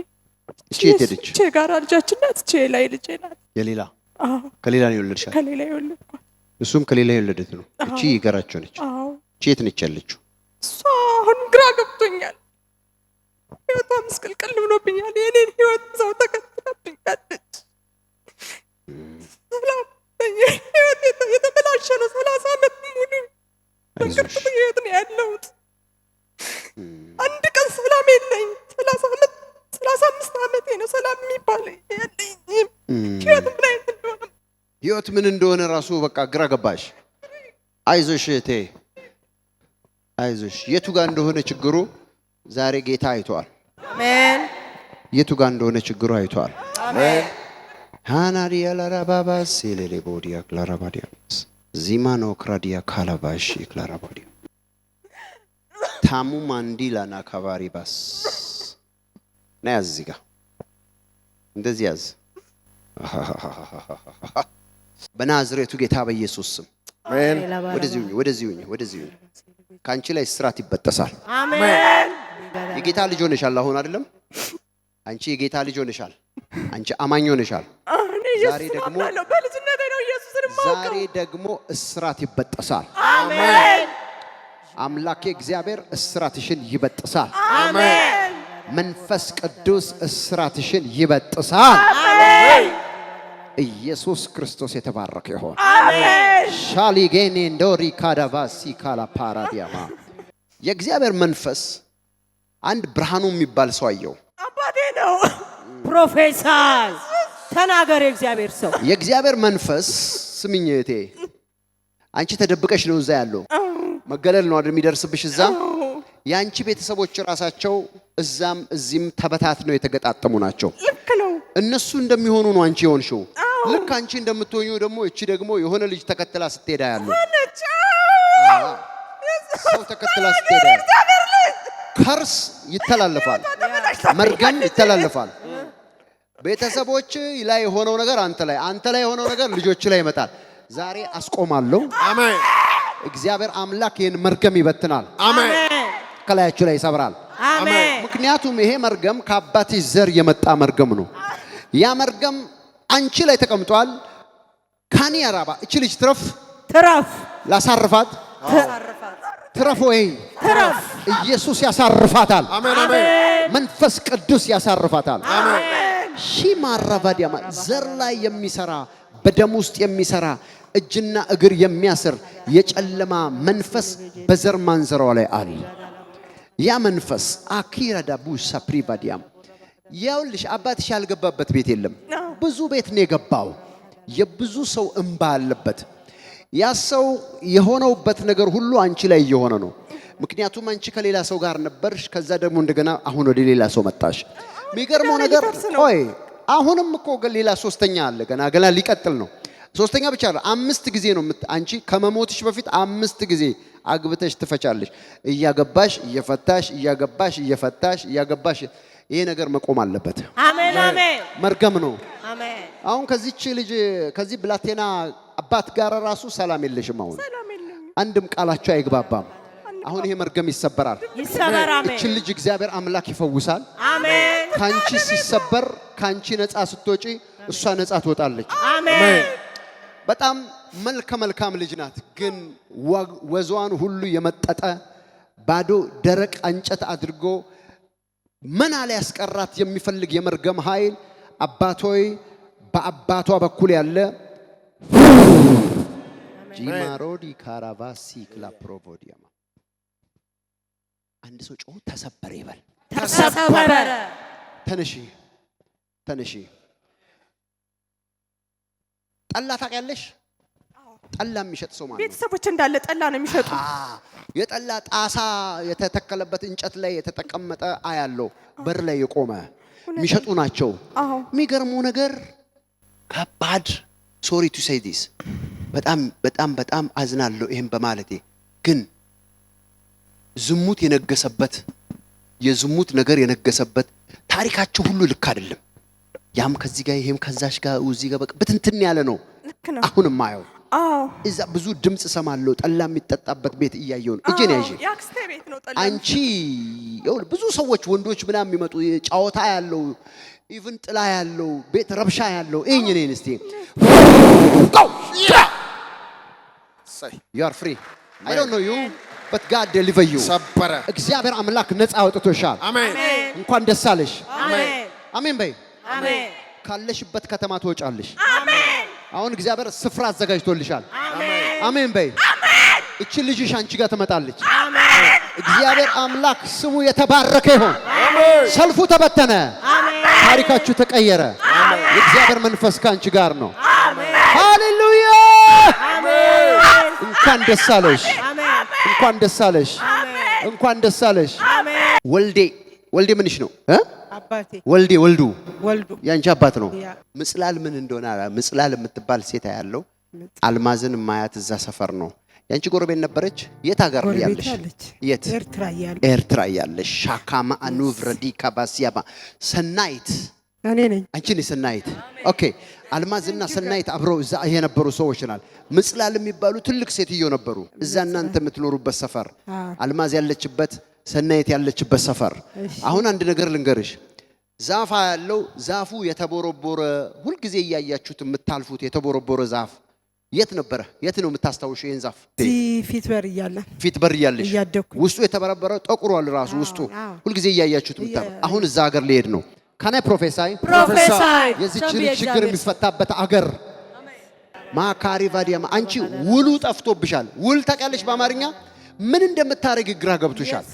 እቺ የት ሄደች? እቺ ጋር ልጃችን ናት። እቺ ላይ ልጄ ናት። የሌላ? አዎ ከሌላ ነው የወለድሻት? ከሌላ የወለድኳት። እሱም ከሌላ የወለደት ነው። እቺ ይገራቸው ነች። አዎ። እቺ የት ነች ያለችው? እሷ አሁን ግራ ገብቶኛል። ህይወቷ ምስቅልቅል ብሎብኛል። የኔን ህይወት ሰው ተከትላብኛለች። ሰላም ህይወት የተበላሸ ነው። 30 ዓመት ሙሉ በቅርብ ህይወት ነው ያለሁት። አንድ ቀን ሰላም የለኝ። 35 ዓመቴ ነው ሰላም የሚባል ያለኝ። ህይወት ምን እንደሆነ ራሱ በቃ ግራ ገባሽ። አይዞሽ እህቴ አይዞሽ። የቱ ጋር እንደሆነ ችግሩ ዛሬ ጌታ አይቷል። አሜን። የቱ ጋር እንደሆነ ችግሩ አይቷል። አሜን። ሃናዲያ ላራባባ ሴሌሌ ቦዲያ ክላራባዲያ ዚማኖ ክራዲያ ካላባሽ ክላራባዲያ ታሙ ማንዲላ ናካባሪ ባስ ና ያዝ እዚህ ጋር እንደዚህ ያዝ። በናዝሬቱ ጌታ በኢየሱስ ስም አሜን። ወደዚህ ካንቺ ላይ እስራት ይበጠሳል። አሜን። የጌታ ልጅ ሆነሻል። አሁን አይደለም አንቺ የጌታ ልጅ ሆነሻል። አንቺ አማኝ ሆነሻል። ዛሬ ደግሞ እስራት ይበጠሳል። አሜን። አምላኬ እግዚአብሔር እስራትሽን ይበጥሳል። አሜን። መንፈስ ቅዱስ እስራትሽን ይበጥሳል። አሜን። ኢየሱስ ክርስቶስ የተባረከ ይሁን። አሜን። ሻሊጌኔ እንዶሪ ካዳቫሲ ካላ ፓራዲያማ የእግዚአብሔር መንፈስ አንድ ብርሃኑ የሚባል ሰው አየው። አባቴ ነው። ፕሮፌሰር ተናገር። የእግዚአብሔር ሰው የእግዚአብሔር መንፈስ ስምኝ እህቴ፣ አንቺ ተደብቀሽ ነው እዛ ያለው። መገለል ነው አይደል የሚደርስብሽ እዛ። ያንቺ ቤተሰቦች ራሳቸው እዛም እዚህም ተበታትነው የተገጣጠሙ ናቸው። ልክ ነው። እነሱ እንደሚሆኑ ነው አንቺ የሆንሽው። ልክ አንቺ እንደምትሆኚው ደግሞ እቺ ደግሞ የሆነ ልጅ ተከትላ ስትሄዳ ያለው ሰው ተከትላ ስትሄዳ ከርስ ይተላለፋል፣ መርገም ይተላለፋል። ቤተሰቦች ላይ የሆነው ነገር አንተ ላይ የሆነው ነገር ልጆች ላይ ይመጣል። ዛሬ አስቆማለሁ። አሜን። እግዚአብሔር አምላክ ይሄን መርገም ይበትናል። አሜን። ከላያችሁ ላይ ይሰብራል። አሜን። ምክንያቱም ይሄ መርገም ከአባትሽ ዘር የመጣ መርገም ነው። ያ መርገም አንቺ ላይ ተቀምጧል። ካኒ ያራባ እቺ ልጅ ትረፍ ላሳርፋት ትረፍ ወይ ትረፍ። ኢየሱስ ያሳርፋታል። አሜን። አሜን። መንፈስ ቅዱስ ያሳርፋታል። አሜን። ሺማራባዲያማ ዘር ላይ የሚሰራ በደም ውስጥ የሚሰራ እጅና እግር የሚያስር የጨለማ መንፈስ በዘር ማንዘራው ላይ አለ። ያ መንፈስ አኪራ ዳቡ ሳፕሪቫዲያም ያውልሽ አባትሽ ያልገባበት ቤት የለም። ብዙ ቤት ነው የገባው። የብዙ ሰው እንባ አለበት። ያ ሰው የሆነውበት ነገር ሁሉ አንቺ ላይ እየሆነ ነው። ምክንያቱም አንቺ ከሌላ ሰው ጋር ነበርሽ። ከዛ ደግሞ እንደገና አሁን ወደ ሌላ ሰው መጣሽ። የሚገርመው ነገር ቆይ አሁንም እኮ ሌላ ሶስተኛ አለ። ገና ሊቀጥል ነው። ሶስተኛ ብቻ አይደል፣ 5 ጊዜ ነው አንቺ ከመሞትሽ በፊት 5 ጊዜ አግብተሽ ትፈቻለሽ። እያገባሽ እየፈታሽ እያገባሽ እየፈታሽ እያገባሽ ይሄ ነገር መቆም አለበት። አሜን። አሜን። መርገም ነው። አሜን። አሁን ከዚች ልጅ ከዚህ ብላቴና አባት ጋር ራሱ ሰላም የለሽም። አሁን አንድም ቃላቸው አይግባባም። አሁን ይሄ መርገም ይሰበራል። አሜን። እቺ ልጅ እግዚአብሔር አምላክ ይፈውሳል። አሜን። ካንቺ ሲሰበር ካንቺ ነፃ ስትወጪ እሷ ነፃ ትወጣለች። አሜን። በጣም መልካም ልጅ ናት። ግን ወዟን ሁሉ የመጠጠ ባዶ ደረቅ እንጨት አድርጎ መና ላይ ያስቀራት የሚፈልግ የመርገም ኃይል አባቶይ በአባቷ በኩል ያለ ጂማሮዲ ካራቫሲ ክላፕሮቮዲያማ አንድ ሰው ጮህ ተሰበረ ይበል። ተሰበረ። ተነሺ። ጠላ ታውቂያለሽ? ጠላ የሚሸጥ ሰው ማለት ቤተሰቦች እንዳለ ጠላ ነው የሚሸጡ። የጠላ ጣሳ የተተከለበት እንጨት ላይ የተቀመጠ አያለው። በር ላይ የቆመ የሚሸጡ ናቸው። የሚገርመው ነገር ከባድ ሶሪ ቱ ሴይ ዲስ በጣም አዝናለሁ ይሄን በማለቴ። ግን ዝሙት የነገሰበት የዝሙት ነገር የነገሰበት ታሪካቸው ሁሉ ልክ አይደለም። ያም ከዚህ ጋር ይሄም ከዛሽ ጋር እዚህ ጋር በቃ በትንትን ያለ ነው። አሁንም ማየው እዛ ብዙ ድምጽ ሰማለሁ። ጠላ የሚጠጣበት ቤት እያየው ነው። እጄን ያዢ ያክስቴ ቤት ነው ጠላ። አንቺ ብዙ ሰዎች ወንዶች ምናምን የሚመጡ ጫወታ ያለው ኢቭን ጥላ ያለው ቤት ረብሻ ያለው እኛ ነን። እስቲ you are free. I don't know you but God deliver you. ሰበረ። እግዚአብሔር አምላክ ነፃ አውጥቶሻል። አሜን። እንኳን ደስ አለሽ። አሜን። አሜን በይ። አሜን። ካለሽበት ከተማ ትወጫለሽ። አሜን። አሁን እግዚአብሔር ስፍራ አዘጋጅቶልሻል። አሜን። አሜን በይ። እቺ ልጅሽ አንቺ ጋር ትመጣለች። አሜን። እግዚአብሔር አምላክ ስሙ የተባረከ ይሁን። አሜን። ሰልፉ ተበተነ። አሜን። ታሪካችሁ ተቀየረ። የእግዚአብሔር መንፈስ ካንቺ ጋር ነው። አሜን። ሃሌሉያ! አሜን። እንኳን ደስ አለሽ። አሜን። እንኳን ደስ አለሽ። አሜን። እንኳን ደስ አለሽ። አሜን። ወልዴ ምንሽ ነው? አባቴ ወልዴ ወልዱ ወልዱ ያንቺ አባት ነው። ያ ምጽላል ምን እንደሆነ ምጽላል የምትባል ሴት ያለው አልማዝን ማያት እዛ ሰፈር ነው። ያንቺ ጎረቤት ነበረች? የት ሀገር ያለሽ? የት? ኤርትራ ያለሽ ሻካማ አኑቭረዲ ካባሲያባ ሰናይት እኔ ነኝ። አንቺ ነሽ ሰናይት። ኦኬ አልማዝና ሰናይት አብረው እዛ የነበሩ ሰዎች ናል። ምጽላል የሚባሉ ትልቅ ሴትዮ ነበሩ እዛ እናንተ የምትኖሩበት ሰፈር፣ አልማዝ ያለችበት ሰናይት ያለችበት ሰፈር። አሁን አንድ ነገር ልንገርሽ። ዛፍ ያለው ዛፉ የተቦረቦረ ሁልጊዜ እያያችሁት የምታልፉት የተቦረቦረ ዛፍ የት ነበረ? የት ነው የምታስታውሽው? ይሄን ዛፍ ፊት በር እያለሽ ውስጡ የተበረበረ ጠቁሯል ራሱ ውስጡ ሁልጊዜ እያያችሁት የምታልፉ። አሁን እዛ ሀገር ሊሄድ ነው። ካናይ ፕሮፌሳይ የዚችን ችግር የሚፈታበት አገር ማካሪ ቫዲያማ። አንቺ ውሉ ጠፍቶብሻል። ውል ታውቂያለሽ? በአማርኛ ምን እንደምታረግ ግራ ገብቶሻል።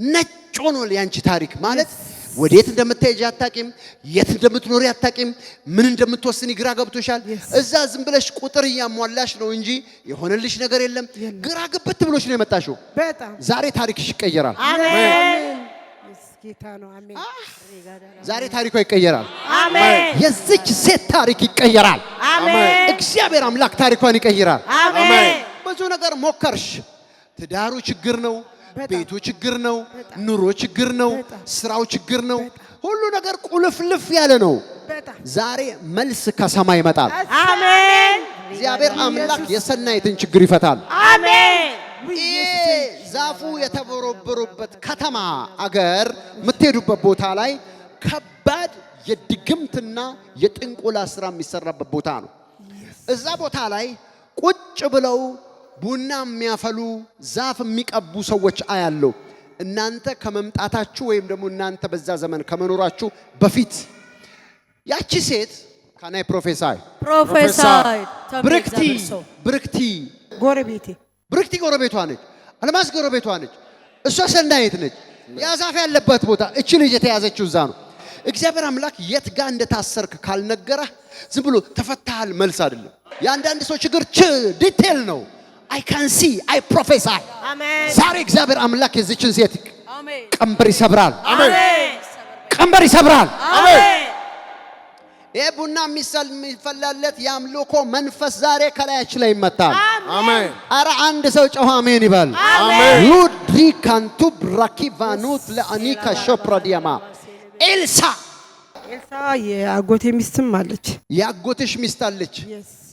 ነጭ ሆኖ ያንቺ ታሪክ ማለት ወዴት እንደምትሄጂ አታቂም፣ የት እንደምትኖሪ አታቂም፣ ምን እንደምትወስኒ ግራ ገብቶሻል። እዛ ዝም ብለሽ ቁጥር እያሟላሽ ነው እንጂ የሆነልሽ ነገር የለም። ግራ ግብት ብሎሽ ነው የመጣሽው። ዛሬ ታሪክሽ ይቀየራል። አሜን። ጌታ ነው። አሜን። ዛሬ ታሪኳ ይቀየራል። አሜን። የዚች ሴት ታሪክ ይቀየራል። አሜን። እግዚአብሔር አምላክ ታሪኳን ይቀየራል። አሜን። ብዙ ነገር ሞከርሽ። ትዳሩ ችግር ነው፣ ቤቱ ችግር ነው፣ ኑሮ ችግር ነው፣ ስራው ችግር ነው። ሁሉ ነገር ቁልፍልፍ ያለ ነው። ዛሬ መልስ ከሰማይ ይመጣል። አሜን። እግዚአብሔር አምላክ የሰናይትን ችግር ይፈታል። አሜን። ዛፉ የተቦረቦረበት ከተማ አገር የምትሄዱበት ቦታ ላይ ከባድ የድግምትና የጥንቆላ ስራ የሚሰራበት ቦታ ነው። እዛ ቦታ ላይ ቁጭ ብለው ቡና የሚያፈሉ ዛፍ የሚቀቡ ሰዎች አያለው። እናንተ ከመምጣታችሁ ወይም ደግሞ እናንተ በዛ ዘመን ከመኖራችሁ በፊት ያቺ ሴት ካናይ ፕሮፌሳይ ብርክቲ ጎረቤቷ ነች። አልማዝ ጎረቤቷ ነች። እሷ ሰናይት ነች። ያ ዛፍ ያለበት ቦታ እቺ ልጅ የተያዘችው እዛ ነው። እግዚአብሔር አምላክ የት ጋር እንደታሰርክ ካልነገረህ ዝም ብሎ ተፈታሃል መልስ አይደለም። የአንዳንድ ሰው ችግር ዲቴል ነው። I can see, I prophesy. Amen. ዛሬ እግዚአብሔር አምላክ የዚችን ሴት ቀንበር ይሰብራል። አሜን። ቀንበር ይሰብራል። አሜን። የቡና የሚፈላለት የአምልኮ መንፈስ ዛሬ ከላያች ላይ ይመታል። አሜን። አረ አንድ ሰው ጮኸ አሜን ይበል። አሜን። ሉድሪ ካንቱ ብራኪቫኑት ለአኒካ ሾፕራዲያማ ኤልሳ የአጎቴ ሚስትም አለች። የአጎትሽ ሚስት አለች።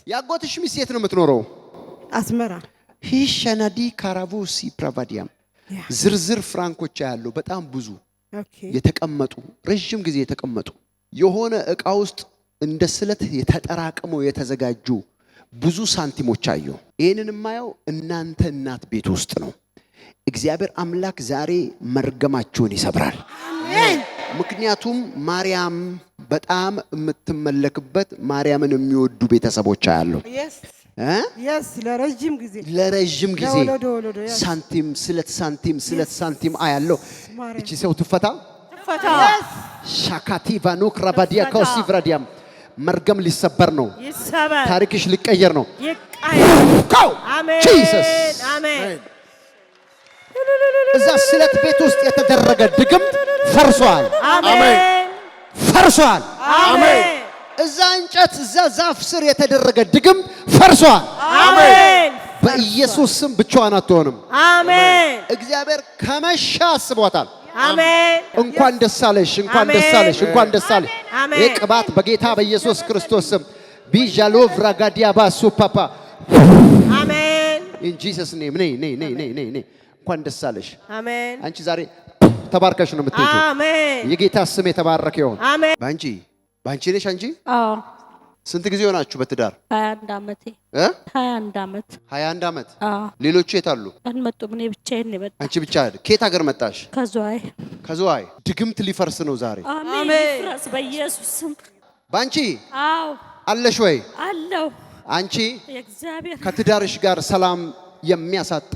የአጎትሽ ሚስት የት ነው የምትኖረው? አስመራ። ሂሸናዲ ካራቮሲ ፕራቫዲያም ዝርዝር ፍራንኮች ያለው በጣም ብዙ የተቀመጡ ረጅም ጊዜ የተቀመጡ የሆነ ዕቃ ውስጥ እንደ ስለት የተጠራቀመው የተዘጋጁ ብዙ ሳንቲሞች አዩ። ይሄንን የማየው እናንተ እናት ቤት ውስጥ ነው። እግዚአብሔር አምላክ ዛሬ መርገማችሁን ይሰብራል። አሜን። ምክንያቱም ማርያም በጣም የምትመለክበት ማርያምን የሚወዱ ቤተሰቦች አሉ። ለረጅም ጊዜ ሳንቲም ስለት ሳንቲም አያለው። እቺ ሰው ትፈታ ሻካቲ ቫኑክ ራባዲያ ኮሲቭራዲያም መርገም ሊሰበር ነው። ታሪክሽ ሊቀየር ነው። ጂሰስ አሜን። እዛ ስለት ቤት ውስጥ የተደረገ ድግምት ፈርሷል። አሜን። ፈርሷል። አሜን። እዛ እንጨት እዛ ዛፍ ስር የተደረገ ድግምት ፈርሷል። አሜን። በኢየሱስ ስም ብቻዋን አትሆንም። አሜን። እግዚአብሔር ከመሻ አስቧታል። አሜን። እንኳን ደስ አለሽ፣ እንኳን ደስ አለሽ፣ እንኳን ደስ አለሽ። ይህ ቅባት በጌታ በኢየሱስ ክርስቶስ ስም ቢጃሎ ቭራጋዲያ ባሱ ፓፓ አሜን። ኢን ጂሰስ ኔም ነይ እንኳን ደስ አለሽ። አሜን። አንቺ ዛሬ ተባርከሽ ነው የምትሄጂው። አሜን። የጌታ ስም የተባረከ ይሁን። አሜን። ባንቺ ነሽ አንቺ? አዎ። ስንት ጊዜ ሆናችሁ በትዳር? 21 ዓመቴ። 21 ዓመት። አዎ። ሌሎቹ የት አሉ? አልመጡም። እኔ ብቻዬን ነው የመጣሁት። አንቺ ብቻ አይደል? ከየት ሀገር መጣሽ? ከዝዋይ። ድግምት ሊፈርስ ነው ዛሬ። አሜን። ይፍረስ በኢየሱስ ስም። ባንቺ? አዎ። አለሽ ወይ? አለው። አንቺ የእግዚአብሔር ከትዳርሽ ጋር ሰላም የሚያሳጣ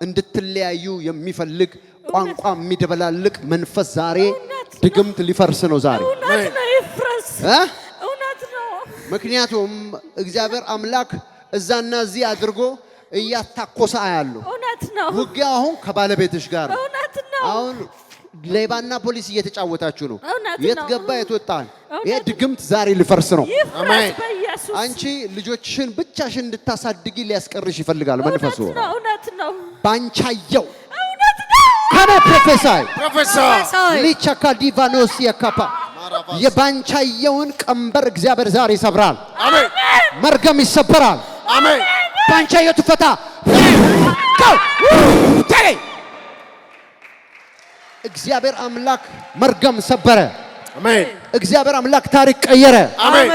እንድትለያዩ የሚፈልግ ቋንቋ የሚደበላልቅ መንፈስ ዛሬ ድግምት ሊፈርስ ነው ዛሬ። እውነት ነው፣ ይፍረስ። እውነት ነው። ምክንያቱም እግዚአብሔር አምላክ እዛና እዚህ አድርጎ እያታኮሰ አያለሁ። እውነት ነው። ውጊያ አሁን ከባለቤትሽ ጋር እውነት ነው። አሁን ሌባና ፖሊስ እየተጫወታችሁ ነው። እውነት የት ነው። ገባ የት ወጣ? እውነት ይሄ ድግምት ዛሬ ሊፈርስ ነው። ይፍረስ በኢየሱስ አንቺ ልጆችሽን ብቻሽን እንድታሳድጊ ሊያስቀርሽ ይፈልጋል መንፈሱ። እውነት ነው። ባንቻየው እውነት ነው። ከነ ፕሮፌሰር ፕሮፌሰር ሊቻካ ዲቫኖስ የካፓ የባንቻየውን ቀንበር እግዚአብሔር ዛሬ ይሰብራል። አሜን መርገም ይሰበራል። አሜን ባንቻየው ትፈታ። እግዚአብሔር አምላክ መርገም ሰበረ። አሜን እግዚአብሔር አምላክ ታሪክ ቀየረ። አሜን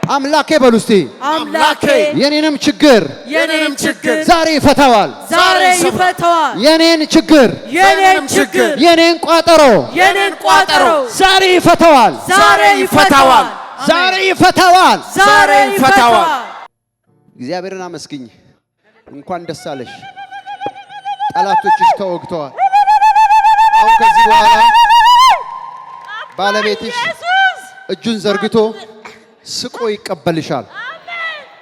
አምላኬ በሉ እስቲ አምላኬ የኔንም ችግር የኔንም ችግር ዛሬ ይፈታዋል። ዛሬ ይፈታዋል። የኔን ችግር የኔን ችግር የኔን ቋጠሮ የኔን ቋጠሮ ዛሬ ይፈታዋል። ዛሬ ይፈታዋል። ዛሬ ይፈታዋል። ዛሬ ይፈታዋል። እግዚአብሔርን አመስግኝ። እንኳን ደስ አለሽ። ጠላቶችሽ ተወግተዋል። አሁን ከዚህ በኋላ ባለቤትሽ እጁን ዘርግቶ ስቆ ይቀበልሻል።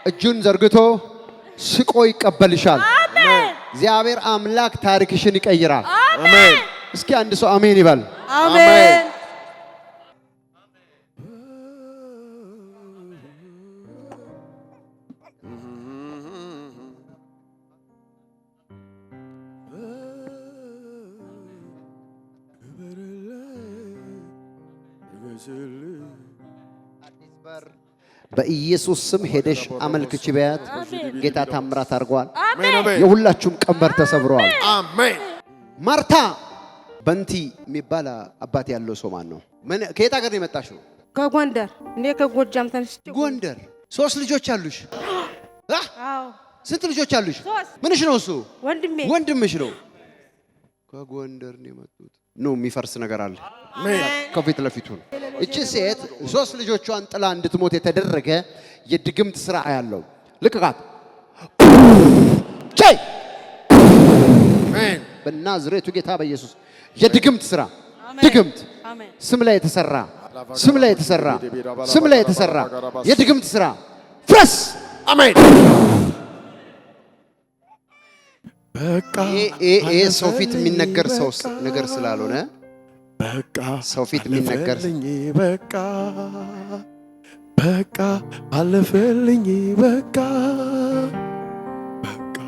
እጁን ዘርግቶ ስቆ ይቀበልሻል። እግዚአብሔር አምላክ ታሪክሽን ይቀይራል። አሜን እስኪ አንድ ሰው አሜን ይበል። አሜን። በኢየሱስ ስም ሄደሽ አመልክች በያት። ጌታ ታምራት አድርጓል። አሜን የሁላችሁም ቀንበር ተሰብረዋል። አሜን ማርታ በንቲ የሚባል አባት ያለው ሰው ማን ነው? ከየት ሀገር ነው የመጣሽው? ከጎንደር። እኔ ከጎጃም ተነስቼ ጎንደር። 3 ልጆች አሉሽ? አዎ ስንት ልጆች አሉሽ? 3 ምንሽ ነው እሱ? ወንድሜ ወንድምሽ ነው። ከጎንደር ነው የመጡት። ነው የሚፈርስ ነገር አለ ከፊት ለፊቱ ነው። እቺ ሴት 3 ልጆቿን ጥላ እንድትሞት የተደረገ የድግምት ስራ ያለው ልቅቃት ቻይ አሜን በናዝሬቱ ጌታ በኢየሱስ የድግምት ስራ ድግምት ስም ላይ የተሰራ ስም ላይ የተሰራ ስም ላይ የተሰራ የድግምት ስራ ፍረስ። አሜን በቃ ይሄ ሰው ፊት የሚነገር ሰው ነገር ስላልሆነ በቃ ሰው ፊት የሚነገር በቃ በቃ አለፈልኝ በቃ በቃ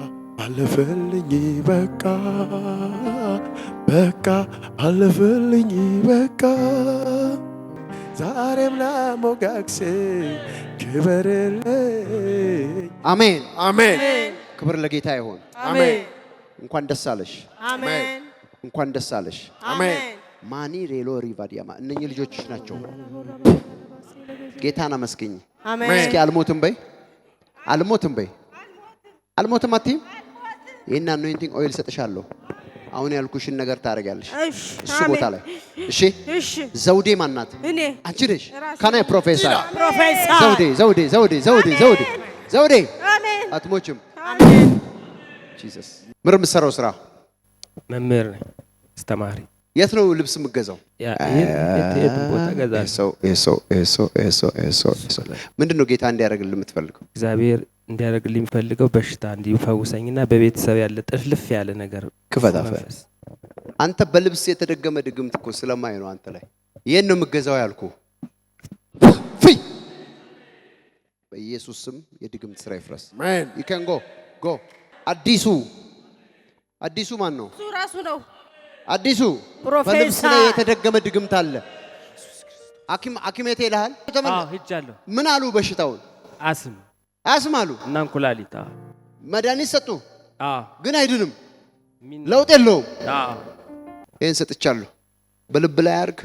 አለፈልኝ በቃ በቃ አለፈልኝ በቃ ዛሬም ለሞጋክሴ ክበርልኝ። አሜን አሜን ክብር ለጌታ ይሁን። አሜን እንኳን ደስ አለሽ። አሜን እንኳን ደስ አለሽ። አሜን ማኒ ሬሎ ሪቫዲያማ እነኚህ ልጆችሽ ናቸው። ጌታን አመስግኝ። አሜን። እስኪ አልሞትም በይ፣ አልሞትም በይ። አልሞትም አትይም? ይሄን አኖይንቲንግ ኦይል ሰጥሻለሁ። አሁን ያልኩሽን ነገር ታደርጊያለሽ እሱ ቦታ ላይ። እሺ እሺ። ዘውዴ ማናት? እኔ አንቺ ነሽ። ካናይ ፕሮፌሰር ፕሮፌሰር ዘውዴ ዘውዴ ዘውዴ ዘውዴ ዘውዴ ዘውዴ አሜን አትሞችም። አሜን። ጂሰስ ምር የምትሰራው ስራ መምህር ነኝ፣ አስተማሪ። የት ነው ልብስ የምትገዛው? የት ቦታ ገዛለሁ። ምንድን ነው ጌታ እንዲያደርግልህ የምትፈልገው? እግዚአብሔር እንዲያደርግልኝ የሚፈልገው በሽታ እንዲፈውሰኝና በቤተሰብ ያለ ጥልፍ ያለ ነገር ክፈታፈ አንተ በልብስ የተደገመ ድግምት እኮ ስለማይ ነው አንተ ላይ። ይሄን ነው የምትገዛው ያልኩ። ፍይ በኢየሱስ ስም የድግምት ስራ ይፍረስ። አሜን ይከን ጎ አዲሱ ማን ነው? እሱ ራሱ ነው አዲሱ ፕሮፌሰር። በልብስ ላይ የተደገመ ድግምት አለ። ሐኪም የት ሄደሃል? ሂጃለሁ። ምን አሉ? በሽታውን አስም አሉ እና እንኩላሊት መድኃኒት ሰጡ፣ ግን አይድንም፣ ለውጥ የለውም። ይህን ሰጥቻለሁ። በልብ ላይ አድርግ።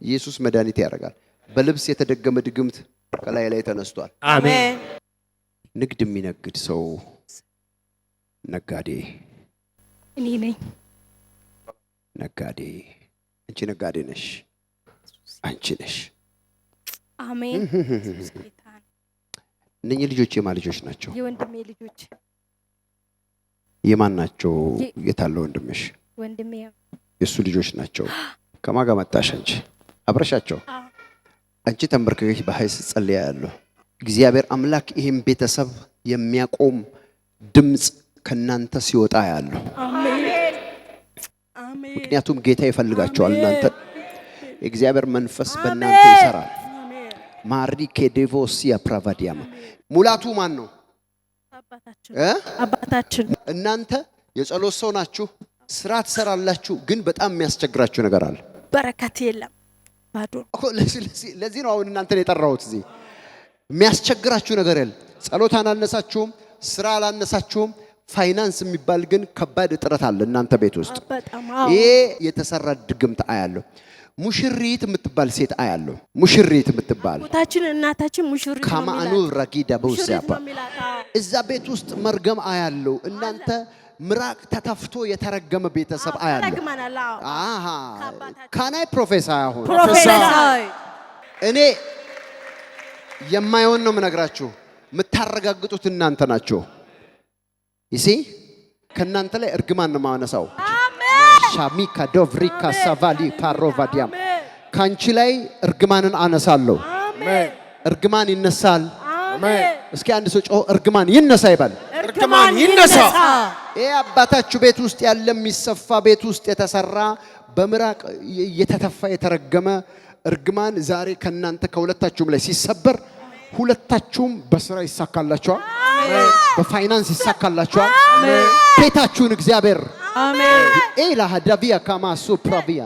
ኢየሱስ መድኃኒት ያደርጋል። በልብስ የተደገመ ድግምት ከላይ ላይ ተነስቷል። አሜን። ንግድ የሚነግድ ሰው ነጋዴ፣ እኔ ነኝ ነጋዴ። አንቺ ነጋዴ ነሽ፣ አንቺ ነሽ። አሜን። እነኚህ ልጆች የማን ልጆች ናቸው? የወንድሜ ልጆች። የማን ናቸው? የታለ ወንድምሽ? ወንድሜ የሱ ልጆች ናቸው። ከማን ጋር መጣሽ አንቺ? አብረሻቸው? አንቺ ተንበርክከሽ በኃይል ስትጸልይ ያለው እግዚአብሔር አምላክ ይሄን ቤተሰብ የሚያቆም ድምጽ ከናንተ ሲወጣ ያለው አሜን ምክንያቱም ጌታ ይፈልጋቸዋል እናንተ እግዚአብሔር መንፈስ በእናንተ ይሰራል ማሪ ከዴቮሲያ ፕራቫዲያማ ሙላቱ ማን ነው አባታችን እናንተ የጸሎት ሰው ናችሁ ስራ ትሰራላችሁ ግን በጣም የሚያስቸግራችሁ ነገር አለ በረከት የለም ባዶ ለዚህ ነው አሁን እናንተን የጠራሁት እዚህ የሚያስቸግራችሁ ነገር የለም ጸሎት አናነሳችሁም ስራ አላነሳችሁም ፋይናንስ የሚባል ግን ከባድ እጥረት አለ እናንተ ቤት ውስጥ ይሄ የተሰራ ድግምት አያለሁ ሙሽሪት የምትባል ሴት አያለሁ ሙሽሪት የምትባል ቦታችን እናታችን ሙሽሪት ነው ካማኑ ረጊዳ በውስያባ እዛ ቤት ውስጥ መርገም አያለሁ እናንተ ምራቅ ተተፍቶ የተረገመ ቤተሰብ አያለሁ አሃ ካናይ ፕሮፌሰር አሁን እኔ የማይሆን ነው የምነግራችሁ የምታረጋግጡት እናንተ ናችሁ ይሲ ከናንተ ላይ እርግማን ነው ማነሳው ሻሚካ ዶቭሪካ ሳቫሊ ፓሮቫዲያም ካንቺ ላይ እርግማንን አነሳለሁ እርግማን ይነሳል እስኪ አንድ ሰው ጮህ እርግማን ይነሳ ይባል እርግማን ይነሳ ይሄ አባታችሁ ቤት ውስጥ ያለ የሚሰፋ ቤት ውስጥ የተሰራ በምራቅ የተተፋ የተረገመ እርግማን ዛሬ ከናንተ ከሁለታችሁም ላይ ሲሰበር ሁለታችሁም በስራ ይሳካላችኋል በፋይናንስ ይሳካላችኋል ቤታችሁን እግዚአብሔር አሜን ኢላሃ ዳቪያ ካማሱ ፕራቪያ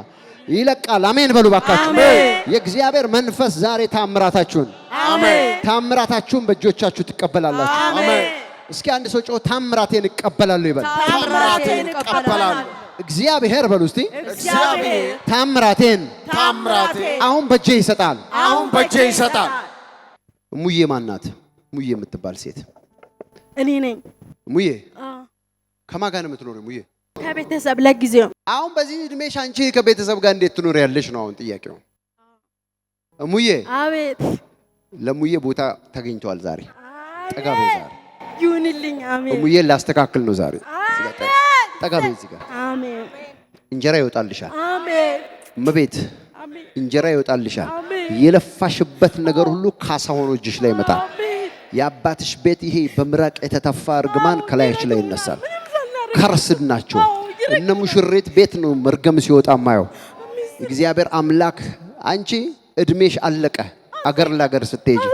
ይለቃል አሜን በሉ ባካችሁ የእግዚአብሔር መንፈስ ዛሬ ታምራታችሁን አሜን ታምራታችሁን በእጆቻችሁ ትቀበላላችሁ አሜን እስኪ አንድ ሰው ጮህ ታምራቴን እቀበላለሁ ይበል ታምራቴን እቀበላለሁ እግዚአብሔር በሉ እስቲ እግዚአብሔር ታምራቴን አሁን በእጄ ይሰጣል ሙዬ ማናት ሙዬ የምትባል ሴት እኔ ነኝ ሙዬ ከማን ጋር ነው የምትኖሪው ሙዬ ከቤተሰብ ለጊዜው አሁን በዚህ እድሜሽ አንቺ ከቤተሰብ ጋር እንዴት ትኖሪያለሽ ነው አሁን ጥያቄው ሙዬ አቤት ለሙዬ ቦታ ተገኝቷል ዛሬ ጠጋቤ ዛሬ ይሁንልኝ አሜን ሙዬ ላስተካክል ነው ዛሬ ጠጋቤ እዚህ ጋር አሜን እንጀራ ይወጣልሻል አሜን መቤት እንጀራ ይወጣልሻል የለፋሽበት ነገር ሁሉ ካሳ ሆኖ እጅሽ ላይ ይመጣል የአባትሽ ቤት ይሄ በምራቅ የተተፋ እርግማን ከላይሽ ላይ ይነሳል ከርስድ ናቸው እነ ሙሽሪት ቤት ነው መርገም ሲወጣ ማየው እግዚአብሔር አምላክ አንቺ እድሜሽ አለቀ አገር ለአገር ስትሄጂ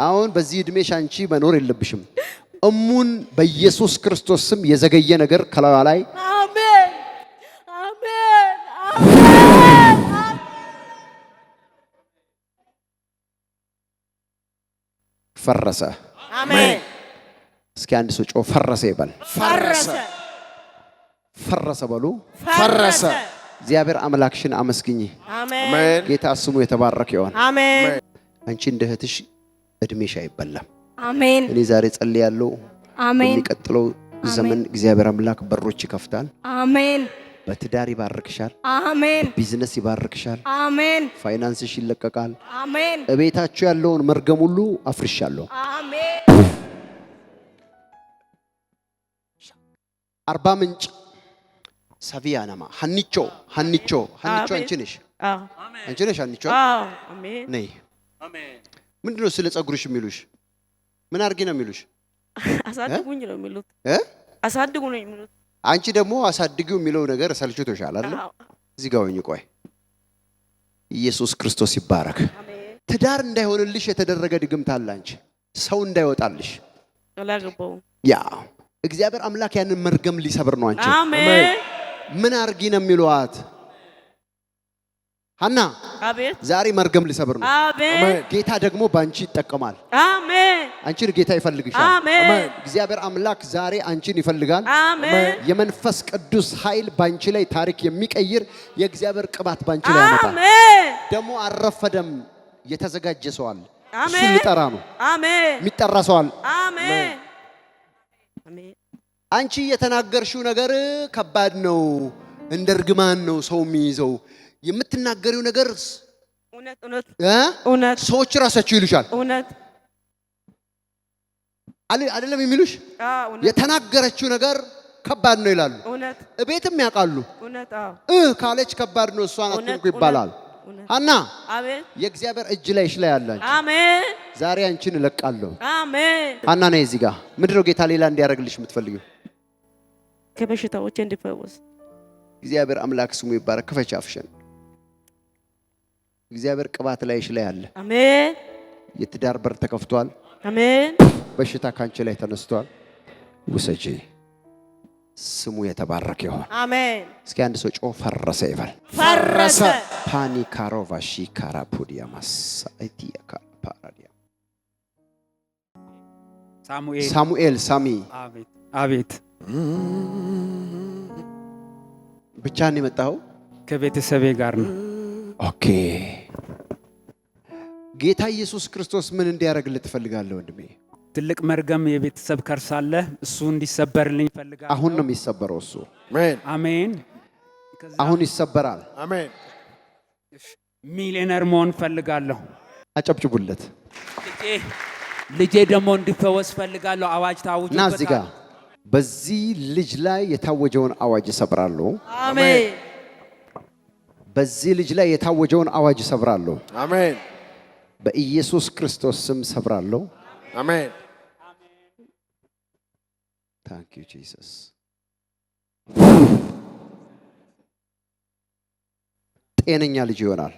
አሁን በዚህ እድሜሽ አንቺ መኖር የለብሽም እሙን በኢየሱስ ክርስቶስ ስም የዘገየ ነገር ከላዋ ላይ አሜን አሜን ፈረሰ አሜን እስኪ አንድ ሰው ጮህ ፈረሰ ይበል ፈረሰ በሉ ፈረሰ እግዚአብሔር አምላክሽን አመስግኚ አሜን ጌታ ስሙ የተባረከ ይሁን አሜን አንቺ እንደ እህትሽ እድሜሽ አይበላም አሜን እኔ ዛሬ ጸልያለሁ አሜን የሚቀጥለው ዘመን እግዚአብሔር አምላክ በሮች ይከፍታል አሜን በትዳር ይባርክሻል አሜን ቢዝነስ ይባርክሻል አሜን ፋይናንስሽ ይለቀቃል አሜን እቤታችሁ ያለውን መርገም ሁሉ አፍርሻለሁ አሜን አርባ ምንጭ ሰቪያናማ ሀኒቾ አንቺ ነሽ አንቺ ነሽ ሀኒቾ አሜን ነይ ምንድነው ስለ ጸጉርሽ የሚሉሽ ምን አርጊ ነው የሚሉሽ አሳድጉኝ ነው የሚሉት አሳድጉ ነው የሚሉት አንቺ ደግሞ አሳድጊው የሚለው ነገር ሰልችቶሻል አይደል እዚህ ጋር ወኝ ቆይ ኢየሱስ ክርስቶስ ይባረክ ትዳር እንዳይሆንልሽ የተደረገ ድግምት አለ አንቺ ሰው እንዳይወጣልሽ አላገባው ያ እግዚአብሔር አምላክ ያንን መርገም ሊሰብር ነው አንቺ አሜን ምን አርጊ ነው የሚሏት ሐና አቤት ዛሬ መርገም ሊሰብር ነው አሜን ጌታ ደግሞ ባንቺ ይጠቀማል አሜን አንቺን ጌታ ይፈልግሻል አሜን እግዚአብሔር አምላክ ዛሬ አንቺን ይፈልጋል አሜን የመንፈስ ቅዱስ ኃይል ባንቺ ላይ ታሪክ የሚቀይር የእግዚአብሔር ቅባት ባንቺ ላይ ያመጣል አሜን ደግሞ አረፈደም የተዘጋጀ ሰው አለ እሱ አሜን ሊጠራ ነው አሜን የሚጠራ ሰው አለ አሜን አሜን አንቺ የተናገርሽው ነገር ከባድ ነው እንደ እርግማን ነው ሰው የሚይዘው የምትናገሪው ነገር እውነት ሰዎች ራሳቸው ይሉሻል እውነት አይደለም የሚሉሽ የተናገረችው ነገር ከባድ ነው ይላሉ እውነት እቤትም ያውቃሉ እውነት ካለች ከባድ ነው እሷን አትንኩ ይባላል ሐና አሜን የእግዚአብሔር እጅ ላይሽ ላይ ያላችሁ አሜን ዛሬ አንቺን እለቃለሁ አሜን ሐና ነይ እዚህ ጋር ምንድነው ጌታ ሌላ እንዲያደርግልሽ የምትፈልጊው ከበሽታዎች እንዲፈወስ እግዚአብሔር አምላክ ስሙ ይባረክ። ክፈች አፍሽን። እግዚአብሔር ቅባት ላይሽ ላይ አለ። አሜን የትዳር በር ተከፍቷል። አሜን በሽታ ካንቺ ላይ ተነስቷል። ውሰጂ። ስሙ የተባረከ ይሁን። አሜን እስኪ አንድ ሰው ጮህ ፈረሰ ይበል። ፈረሰ ፓኒካሮቫሺ ካራፑዲያማስ አይቲያካ ፓራዲያ ሳሙኤል ሳሚ አቤት አቤት። ብቻህን የመጣኸው? ከቤተሰቤ ጋር ነው። ኦኬ። ጌታ ኢየሱስ ክርስቶስ ምን እንዲያደርግልህ ትፈልጋለህ ወንድሜ? ትልቅ መርገም የቤተሰብ ከርስ አለ። እሱ እንዲሰበርልኝ ፈልጋለሁ። አሁን ነው የሚሰበረው እሱ። አሜን አሜን። አሁን ይሰበራል። አሜን። ሚሊዮነር መሆን ፈልጋለሁ። አጨብጭቡለት። ልጄ ደግሞ እንዲፈወስ ፈልጋለሁ። አዋጅ ታውጆ እና እዚህ ጋር በዚህ ልጅ ላይ የታወጀውን አዋጅ እሰብራለሁ። አሜን በዚህ ልጅ ላይ የታወጀውን አዋጅ እሰብራለሁ። አሜን። በኢየሱስ ክርስቶስ ስም እሰብራለሁ። አሜን። ታንክ ዩ ጂሰስ። ጤነኛ ልጅ ይሆናል።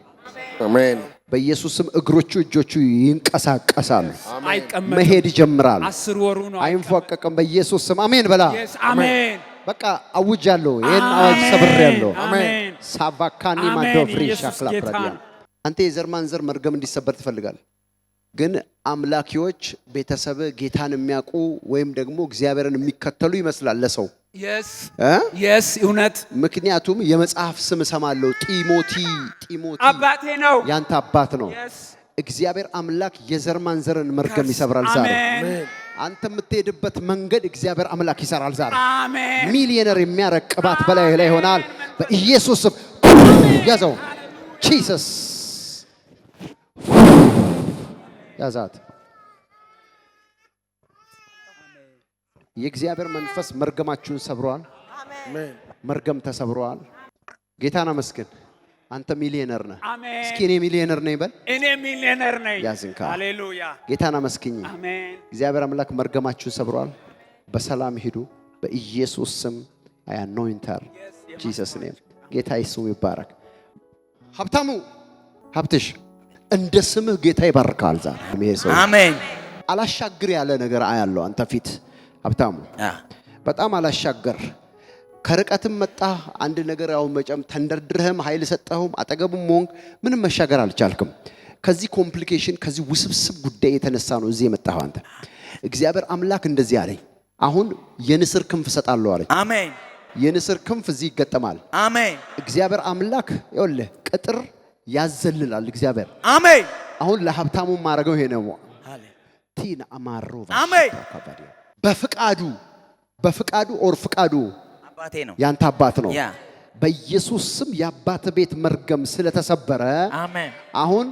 አሜን። በኢየሱስ ስም እግሮቹ እጆቹ ይንቀሳቀሳሉ። አይቀመጥም። መሄድ ይጀምራል። 10 ወሩ ነው። አይንፏቀቅም። በኢየሱስ ስም አሜን በላ። አሜን። በቃ አውጃለሁ። ይሄን አዋጅ ሰብሬያለሁ። አሜን። ሳቫካኒ አሜን። ማዶፍሪ ኢየሱስ ሻክላ ጌታ ፕራዲያ። ነው። አንተ የዘር ማንዘር መርገም እንዲሰበር ትፈልጋለህ። ግን አምላኪዎች ቤተሰብ ጌታን የሚያውቁ ወይም ደግሞ እግዚአብሔርን የሚከተሉ ይመስላል ለሰው። የስ እውነት። ምክንያቱም የመጽሐፍ ስም እሰማለሁ። ጢሞቲ አባቴ ነው። ያንተ አባት ነው። እግዚአብሔር አምላክ የዘር ማንዘርን መርገም ይሰብራል ዛሬ። አንተ የምትሄድበት መንገድ እግዚአብሔር አምላክ ይሰራል ዛሬ። አሜን። ሚሊዮነር የሚያረግ ቅባት በላይ ላይ ይሆናል በኢየሱስ ስም። ያዘው ጂሰስ ያዛት። የእግዚአብሔር መንፈስ መርገማችሁን ሰብሯል። መርገም ተሰብሯል። ጌታን አመስግን። አንተ ሚሊዮነር ነህ። እስኪ እኔ ሚሊዮነር ነኝ በል። እኔ ሚሊዮነር ነኝ። ያዝንካ። ሃሌሉያ። ጌታን አመስግኝ። አሜን። እግዚአብሔር አምላክ መርገማችሁን ሰብሯል። በሰላም ሂዱ በኢየሱስ ስም። አይ አኖይንተር ጂሰስ ኔም። ጌታ ይስሙ ይባረክ። ሀብታሙ ሀብትሽ እንደ ስምህ ጌታ ይባርካል ዛሬ። አሜን። አላሻግር ያለ ነገር አያለው አንተ ፊት ሀብታሙ። በጣም አላሻገር። ከርቀትም መጣ አንድ ነገር ያው መጨም ተንደርድረህም ኃይል ሰጠኸውም አጠገቡም ሞንክ ምንም መሻገር አልቻልክም። ከዚህ ኮምፕሊኬሽን ከዚህ ውስብስብ ጉዳይ የተነሳ ነው እዚህ የመጣኸው አንተ። እግዚአብሔር አምላክ እንደዚህ አለኝ፣ አሁን የንስር ክንፍ ሰጣለሁ አለኝ። አሜን። የንስር ክንፍ እዚህ ይገጠማል። አሜን። እግዚአብሔር አምላክ ይኸውልህ ቅጥር ያዘልላል እግዚአብሔር። አሜን። አሁን ለሀብታሙ ማረገው ይሄ ነው። ቲና አማሮ አሜን። በፍቃዱ ኦር ፍቃዱ አባቴ ነው፣ ያንተ አባት ነው። ያ በኢየሱስ ስም የአባት ቤት መርገም ስለተሰበረ አሜን። አሁን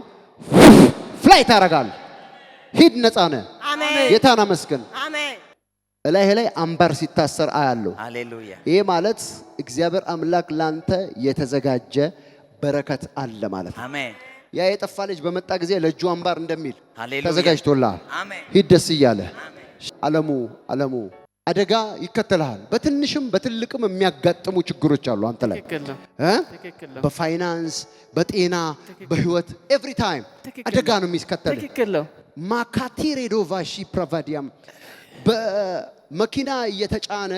ፍላይ ታረጋል። ሂድ፣ ነፃ ነህ። አሜን። ጌታን አመስግን። አሜን። እላይህ ላይ አምባር ሲታሰር አያለሁ። ሃሌሉያ። ይሄ ማለት እግዚአብሔር አምላክ ላንተ የተዘጋጀ በረከት አለ ማለት ነው። አሜን። ያ የጠፋ ልጅ በመጣ ጊዜ ለእጁ አምባር እንደሚል ሃሌሉያ ተዘጋጅቶልሃል። አሜን። ሂድ ደስ እያለ። ዓለሙ አደጋ ይከተልሃል። በትንሽም በትልቅም የሚያጋጥሙ ችግሮች አሉ አንተ ላይ በፋይናንስ፣ በጤና፣ በህይወት ኤቭሪ ታይም አደጋ ነው የሚከተል። ማካቲሬ ዶቫሺ ፕራቫዲያም በመኪና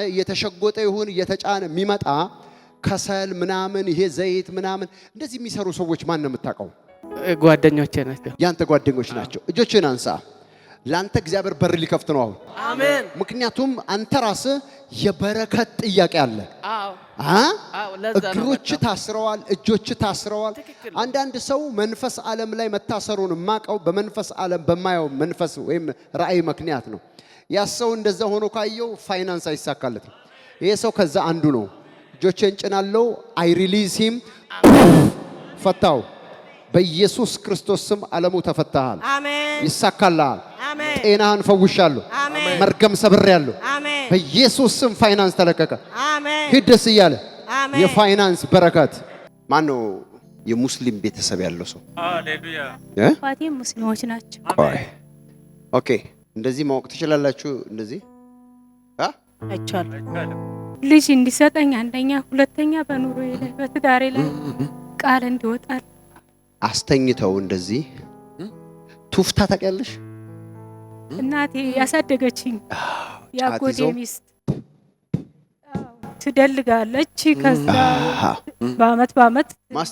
እየተሸጎጠ ይሁን እየተጫነ የሚመጣ ከሰል ምናምን ይሄ ዘይት ምናምን እንደዚህ የሚሰሩ ሰዎች ማን ነው የምታውቀው? ጓደኞቼ ናቸው። ያንተ ጓደኞች ናቸው። እጆችን አንሳ። ላንተ እግዚአብሔር በር ሊከፍት ነው አሁን። አሜን። ምክንያቱም አንተ ራስህ የበረከት ጥያቄ አለ። እግሮች ታስረዋል፣ እጆች ታስረዋል። አንዳንድ ሰው መንፈስ ዓለም ላይ መታሰሩን ማቀው በመንፈስ ዓለም በማየው መንፈስ ወይም ራእይ ምክንያት ነው። ያ ሰው እንደዛ ሆኖ ካየው ፋይናንስ አይሳካለትም። ይሄ ሰው ከዛ አንዱ ነው። እጆቼን ጭናለው። አይ ሪሊዝ ሂም። ፈታው በኢየሱስ ክርስቶስ ስም። ዓለሙ ተፈታሃል። አሜን። ይሳካልሃል። አሜን። ጤናህን ፈውሻለሁ። አሜን። መርገም ሰብሬያለሁ። አሜን። በኢየሱስ ስም ፋይናንስ ተለቀቀ። አሜን። ሂድ ደስ እያለ። አሜን። የፋይናንስ በረከት ማን ነው? የሙስሊም ቤተሰብ ያለው ሰው። ሃሌሉያ። አባቴ ሙስሊሞች ናቸው። ኦኬ፣ እንደዚህ ማወቅ ትችላላችሁ። እንደዚህ አይቻልም። ልጅ እንዲሰጠኝ አንደኛ፣ ሁለተኛ በኑሮዬ ላይ በትዳሬ ላይ ቃል እንዲወጣል አስተኝተው እንደዚህ ቱፍታ ታውቂያለሽ? እናቴ ያሳደገችኝ ያጎቴ ይዘው? ሚስት ትደልጋለች። ከዛ በአመት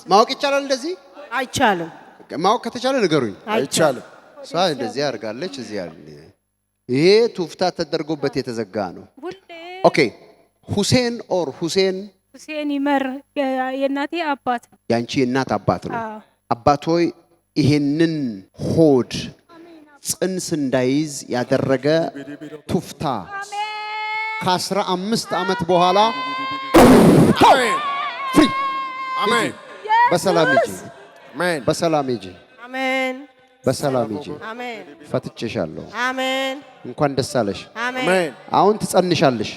ማወቅ ይቻላል እንደዚህ? አይቻልም። ማወቅ ከተቻለ ንገሩኝ። አይቻልም። እሷ እንደዚህ አድርጋለች። እዚህ ያለ ይሄ ቱፍታ ተደርጎበት የተዘጋ ነው። ሁሌ ኦኬ ሁሴን ሁሴን ይመር የእናቴ አባት ነው። ያንቺ የእናት አባት ነው። አዎ አባት ሆይ ይሄንን ሆድ ጽንስ እንዳይዝ ያደረገ ቱፍታ ከ15 ዓመት በኋላ ፍሪ አሜን። በሰላም ሂጂ፣ አሜን። በሰላም ሂጂ፣ አሜን። በሰላም ሂጂ። አሜን። ፈትቼሻለሁ። አሜን። እንኳን ደስ አለሽ። አሜን። አሁን ትጸንሻለሽ።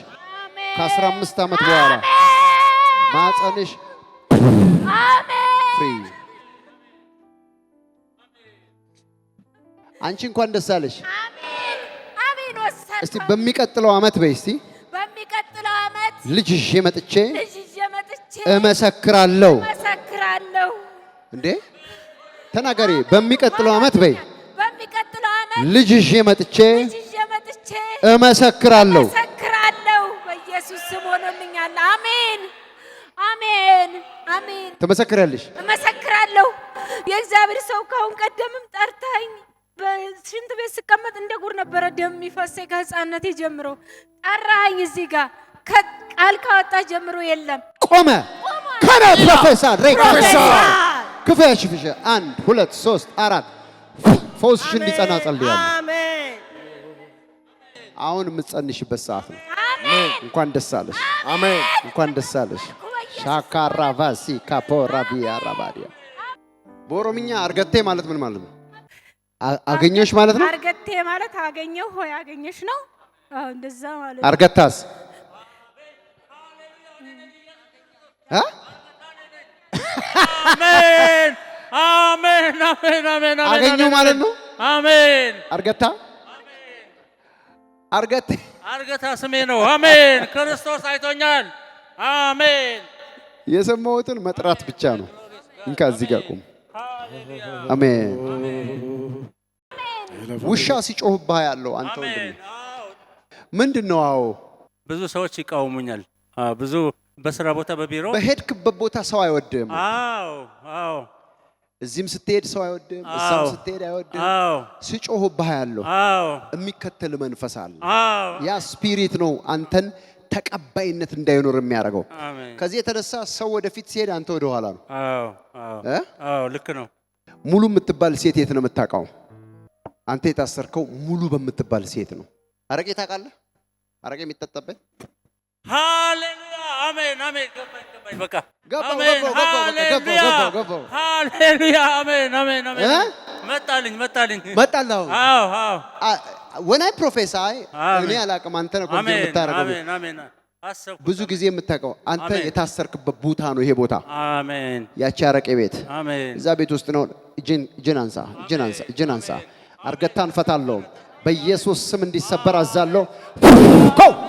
ከ15 ዓመት በኋላ ማጸንሽ ፍሪ። አንቺ እንኳን ደስ አለሽ። አሜን። ወሰን እስቲ በሚቀጥለው ዓመት በይ እስቲ በሚቀጥለው ዓመት ልጅ ይዤ መጥቼ ልጅ ይዤ መጥቼ እመሰክራለሁ። እመሰክራለሁ። እንዴ ተናገሪ። በሚቀጥለው ዓመት በይ በሚቀጥለው ዓመት ልጅ ይዤ መጥቼ ልጅ ይዤ መጥቼ እመሰክራለሁ። እመሰክራለሁ። በኢየሱስ ስም ሆኖልኛል። አሜን። አሜን። አሜን። ትመሰክራለሽ? እመሰክራለሁ። የእግዚአብሔር ሰው ካሁን ቀደምም ጠርታኝ በሽንት ቤት ስቀመጥ እንደ ጉር ነበረ ደም የሚፈሰኝ ከህፃንነቴ ጀምሮ። ጠራኸኝ እዚህ ጋር ቃል ካወጣ ጀምሮ የለም ቆመ። ከነ ፕሮፌሰር ክፈሽ ፍሽ 1 2 3 4 ፈውስሽ እንዲጸና ጸልያለሁ። አሜን። አሁን የምትጸንሽበት ሰዓት ነው። አሜን። እንኳን ደስ አለሽ። አሜን። እንኳን ደስ አለሽ። ሻካራ ቫሲ ካፖራ ቢያ ራባዲያ። በኦሮምኛ አርገቴ ማለት ምን ማለት ነው? አገኘሽ ማለት ነው። አርገቴ ማለት አገኘው ሆይ አገኘሽ ነው። አዎ እንደዛ ማለት ነው። አርገታስ አሜን አሜን አሜን አሜን አገኘው ማለት ነው። አሜን። አርገታ አርገቴ አርገታ ስሜ ነው። አሜን። ክርስቶስ አይቶኛል። አሜን። የሰማሁትን መጥራት ብቻ ነው። እንካ እዚህ ጋር ቁም። አሜን። ውሻ ሲጮህብህ ያለው አንተ ወንድም ምንድን ነው? አዎ ብዙ ሰዎች ይቃወሙኛል። ብዙ በስራ ቦታ በቢሮ በሄድክበት ቦታ ሰው አይወድም። አዎ አዎ እዚህም ስትሄድ ሰው አይወድም፣ እዛም ስትሄድ አይወድም። አዎ ሲጮህብህ ያለው አዎ የሚከተል መንፈስ አለ። አዎ ያ ስፒሪት ነው አንተን ተቀባይነት እንዳይኖር የሚያደርገው። አሜን። ከዚህ የተነሳ ሰው ወደፊት ሲሄድ አንተ ወደ ኋላ ነው። አዎ አዎ አዎ ልክ ነው። ሙሉ የምትባል ሴት የት ነው የምታውቀው? አንተ የታሰርከው ሙሉ በምትባል ሴት ነው። አረቄ ታውቃለህ? አረቄ የሚጠጣበት ሃሌሉያ አሜን አሜን። ገባኝ በቃ ገባው አሜን ሃሌሉያ ሃሌሉያ አሜን አሜን አሜን። መጣልኝ መጣለሁ። አዎ አዎ when I prophesy እኔ አላቅም። አንተ ነው ኮንፊርም የምታደርገው። አሜን አሜን። አሰብኩ ብዙ ጊዜ የምታውቀው አንተ የታሰርክበት ቦታ ነው ይሄ ቦታ። አሜን። ያቺ አረቄ ቤት አሜን። እዛ ቤት ውስጥ ነው። እጅን አንሳ። አርገታን ፈታለሁ በኢየሱስ ስም እንዲሰበር አዛለሁ።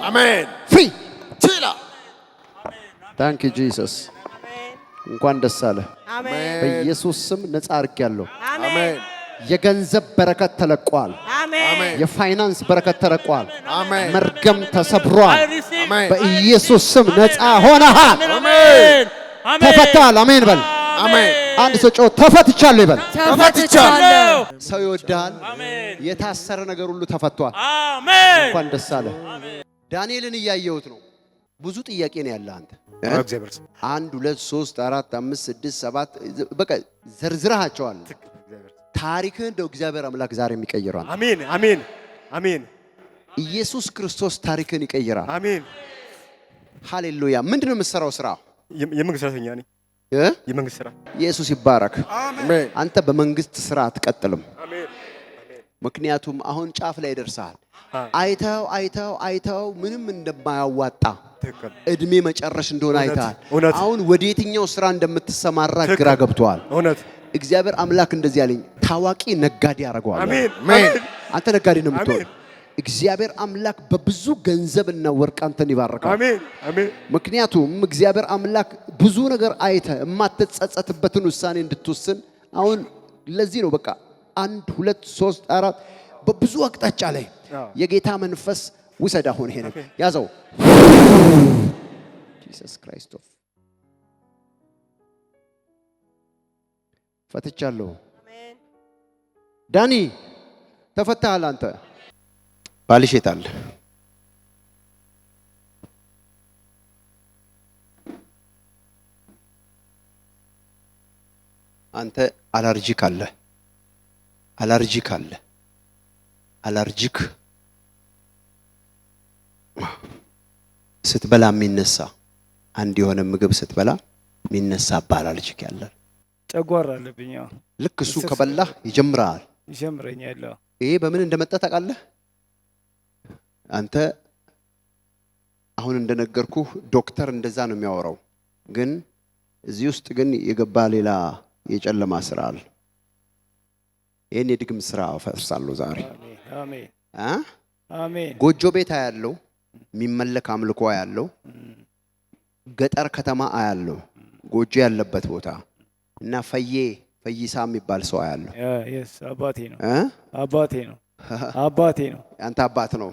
አሜን። ፍሪ ቺላ ታንክ ዩ ጂሰስ። እንኳን ደስ አለ። አሜን። በኢየሱስ ስም ነፃ አድርጌያለሁ። አሜን። የገንዘብ በረከት ተለቋል። አሜን። የፋይናንስ በረከት ተለቋል። አሜን። መርገም ተሰብሯል። አሜን። በኢየሱስ ስም ነፃ ሆነሃል። አሜን። ተፈታል። አሜን በል። አሜን። አንድ ሰው ጮህ ተፈትቻለሁ ይበል። ተፈትቻለሁ። ሰው ይወዳል። አሜን። የታሰረ ነገር ሁሉ ተፈቷል። አሜን። እንኳን ደስ አለ። ዳንኤልን እያየሁት ነው። ብዙ ጥያቄ ነው ያለ አንተ። እግዚአብሔር ስም 1 2 3 4 5 6 7 በቃ ዘርዝረሃቸዋል። ታሪክህን እንደው እግዚአብሔር አምላክ ዛሬ የሚቀይራል። አሜን አሜን አሜን። ኢየሱስ ክርስቶስ ታሪክህን ይቀይራል። አሜን። ሃሌሉያ። ምንድነው የምትሰራው ስራ? የመንግስት ሰራተኛ ነኝ። የመንግስት ስራ። ኢየሱስ ይባረክ። አሜን። አንተ በመንግስት ስራ አትቀጥልም። አሜን። ምክንያቱም አሁን ጫፍ ላይ ደርሰሃል። አይተው ምንም እንደማያዋጣ እድሜ መጨረሽ እንደሆነ አይተሃል። አሁን ወደ የትኛው ስራ እንደምትሰማራ ግራ ገብቷል። እውነት እግዚአብሔር አምላክ እንደዚህ ያለኝ ታዋቂ ነጋዴ ያደርገዋል። አሜን። አንተ ነጋዴ ነው የምትሆን። እግዚአብሔር አምላክ በብዙ ገንዘብና ወርቅ አንተን ይባርካል። አሜን አሜን። ምክንያቱም እግዚአብሔር አምላክ ብዙ ነገር አይተ የማትጸጸትበትን ውሳኔ እንድትወስን አሁን ለዚህ ነው በቃ 1 2 3 4 በብዙ አቅጣጫ ላይ የጌታ መንፈስ ውሰድ። አሁን ይሄን ያዘው ኢየሱስ ክርስቶስ ፈትቻለሁ። አሜን። ዳኒ ተፈታሃል። አንተ ባልሽ የት አለ? አንተ አለርጂክ አለ አለርጂክ ስትበላ የሚነሳ አንድ የሆነ ምግብ ስትበላ የሚነሳ አለርጂክ ያለ ጨጓራ አለብኝ። ልክ እሱ ከበላህ ይጀምራል። ይሄ በምን እንደመጣ ታውቃለህ? አንተ አሁን እንደነገርኩህ ዶክተር እንደዛ ነው የሚያወራው፣ ግን እዚህ ውስጥ ግን የገባ ሌላ የጨለማ ስራ አለ። ይሄን የድግም ስራ አፈርሳለሁ ዛሬ። አሜን አሜን። ጎጆ ቤት ያለው የሚመለክ አምልኮ ያለው ገጠር ከተማ ያለው ጎጆ ያለበት ቦታ እና ፈይሳ የሚባል ሰው ያለው አባቴ ነው። አንተ አባት ነው።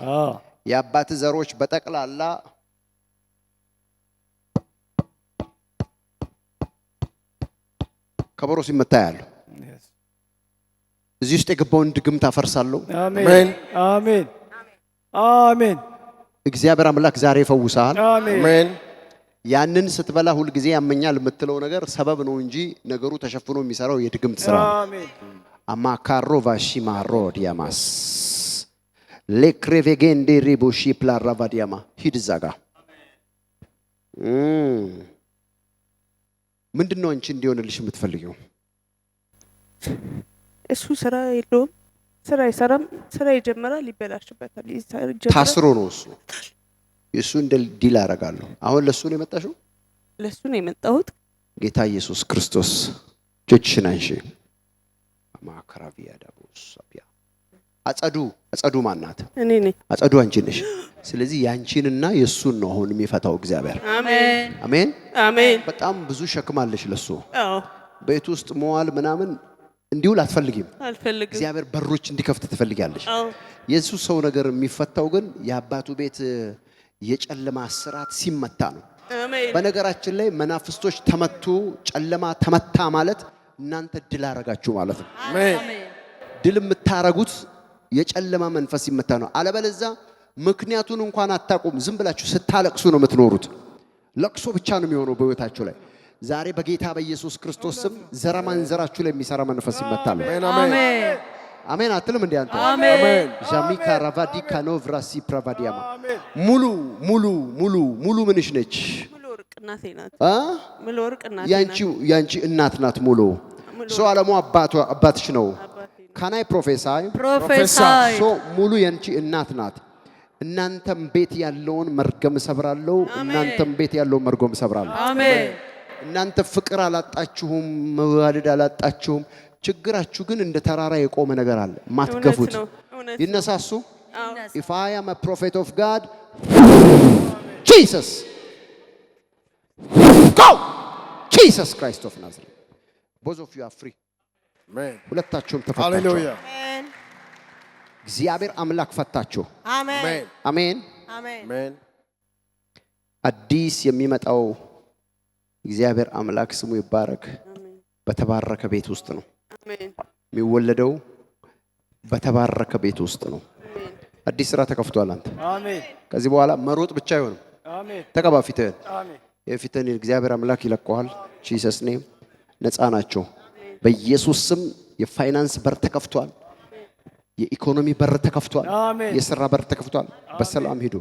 የአባት ዘሮች በጠቅላላ ከበሮ ሲመታ ያለው እዚህ ውስጥ የገባውን ድግምት አፈርሳለሁ። አሜን አሜን አሜን። እግዚአብሔር አምላክ ዛሬ ይፈውሳል። አሜን። ያንን ስትበላ ሁሉ ጊዜ ያመኛል የምትለው ነገር ሰበብ ነው እንጂ ነገሩ ተሸፍኖ የሚሰራው የድግምት ስራ ነው። አሜን። አማካሮ ቫሺማሮ ዲያማስ ለክሬቬጌንዲ ሪቦሺ ፕላራቫ ዲያማ ሂድ ዛጋ ምንድነው አንቺ እንዲሆንልሽ የምትፈልጊው? እሱ ስራ የለውም፣ ስራ አይሰራም፣ ስራ ይጀምራል፣ ይበላሽበታል። ታስሮ ነው እሱ። የሱ እንደ ዲል አደርጋለሁ። አሁን ለሱ ነው የመጣሽው? ለሱ ነው የመጣሁት። ጌታ ኢየሱስ ክርስቶስ ጆችሽን አንሺ። ማከራቪያ ዳቦስ አብያ አጸዱ ማናት? እኔ ነኝ። አጸዱ አንቺ ነሽ። ስለዚህ ያንቺንና የሱን ነው አሁን የሚፈታው እግዚአብሔር። አሜን አሜን አሜን። በጣም ብዙ ሸክም አለሽ ለሱ። አዎ ቤት ውስጥ መዋል ምናምን እንዲሁ አትፈልጊም። አልፈልግም። እግዚአብሔር በሮች እንዲከፍት ትፈልጊያለሽ። አዎ የኢየሱስ ሰው ነገር የሚፈታው ግን የአባቱ ቤት የጨለማ ስራት ሲመታ ነው። አሜን። በነገራችን ላይ መናፍስቶች ተመቱ፣ ጨለማ ተመታ ማለት እናንተ ድል አረጋችሁ ማለት ነው። አሜን። ድል የምታረጉት የጨለማ መንፈስ ሲመታ ነው። አለበለዚያ ምክንያቱን እንኳን አታቁም። ዝም ብላችሁ ስታለቅሱ ነው የምትኖሩት። ለቅሶ ብቻ ነው የሚሆነው በህይወታችሁ ላይ። ዛሬ በጌታ በኢየሱስ ክርስቶስ ስም ዘራማንዘራችሁ ላይ የሚሰራ መንፈስ ይመታል። አሜን አሜን አትልም እንዴ አንተ? አሜን። ጃሚካ ራቫዲ ካኖቭራሲ ፕራቫዲያማ ሙሉ ምንሽ ነች? ሙሉ ወርቅ እናቴ ናት። ሙሉ ወርቅ እናቴ ያንቺ እናት ናት። ሙሉ ሶ አለሙ አባትሽ ነው። ካናይ ፕሮፌሳይ ሶ ሙሉ ያንቺ እናት ናት። እናንተም ቤት ያለውን መርገም ሰብራለሁ። እናንተም ቤት ያለውን መርገም ሰብራለሁ። አሜን። እናንተ ፍቅር አላጣችሁም፣ መዋደድ አላጣችሁም። ችግራችሁ ግን እንደ ተራራ የቆመ ነገር አለ ማትገፉት። ይነሳሱ። If I am a prophet of God, Jesus, go! Jesus Christ of Nazareth. Both of you are free. Amen. ሁለታችሁም ተፈታችሁ። Hallelujah. አሜን። እግዚአብሔር አምላክ ፈታችሁ። አሜን አሜን አሜን። Amen. አዲስ የሚመጣው እግዚአብሔር አምላክ ስሙ ይባረክ። በተባረከ ቤት ውስጥ ነው አሜን። የሚወለደው፣ በተባረከ ቤት ውስጥ ነው። አዲስ ስራ ተከፍቷል። አንተ አሜን። ከዚህ በኋላ መሮጥ ብቻ አይሆንም። አሜን። ተቀባ ፊትህን። አሜን። የፊትህን እግዚአብሔር አምላክ ይለቀዋል። ጂሰስ ኔም ነፃ ናቸው። በኢየሱስ ስም የፋይናንስ በር ተከፍቷል። የኢኮኖሚ በር ተከፍቷል። አሜን። የሥራ በር ተከፍቷል። በሰላም ሂዱ።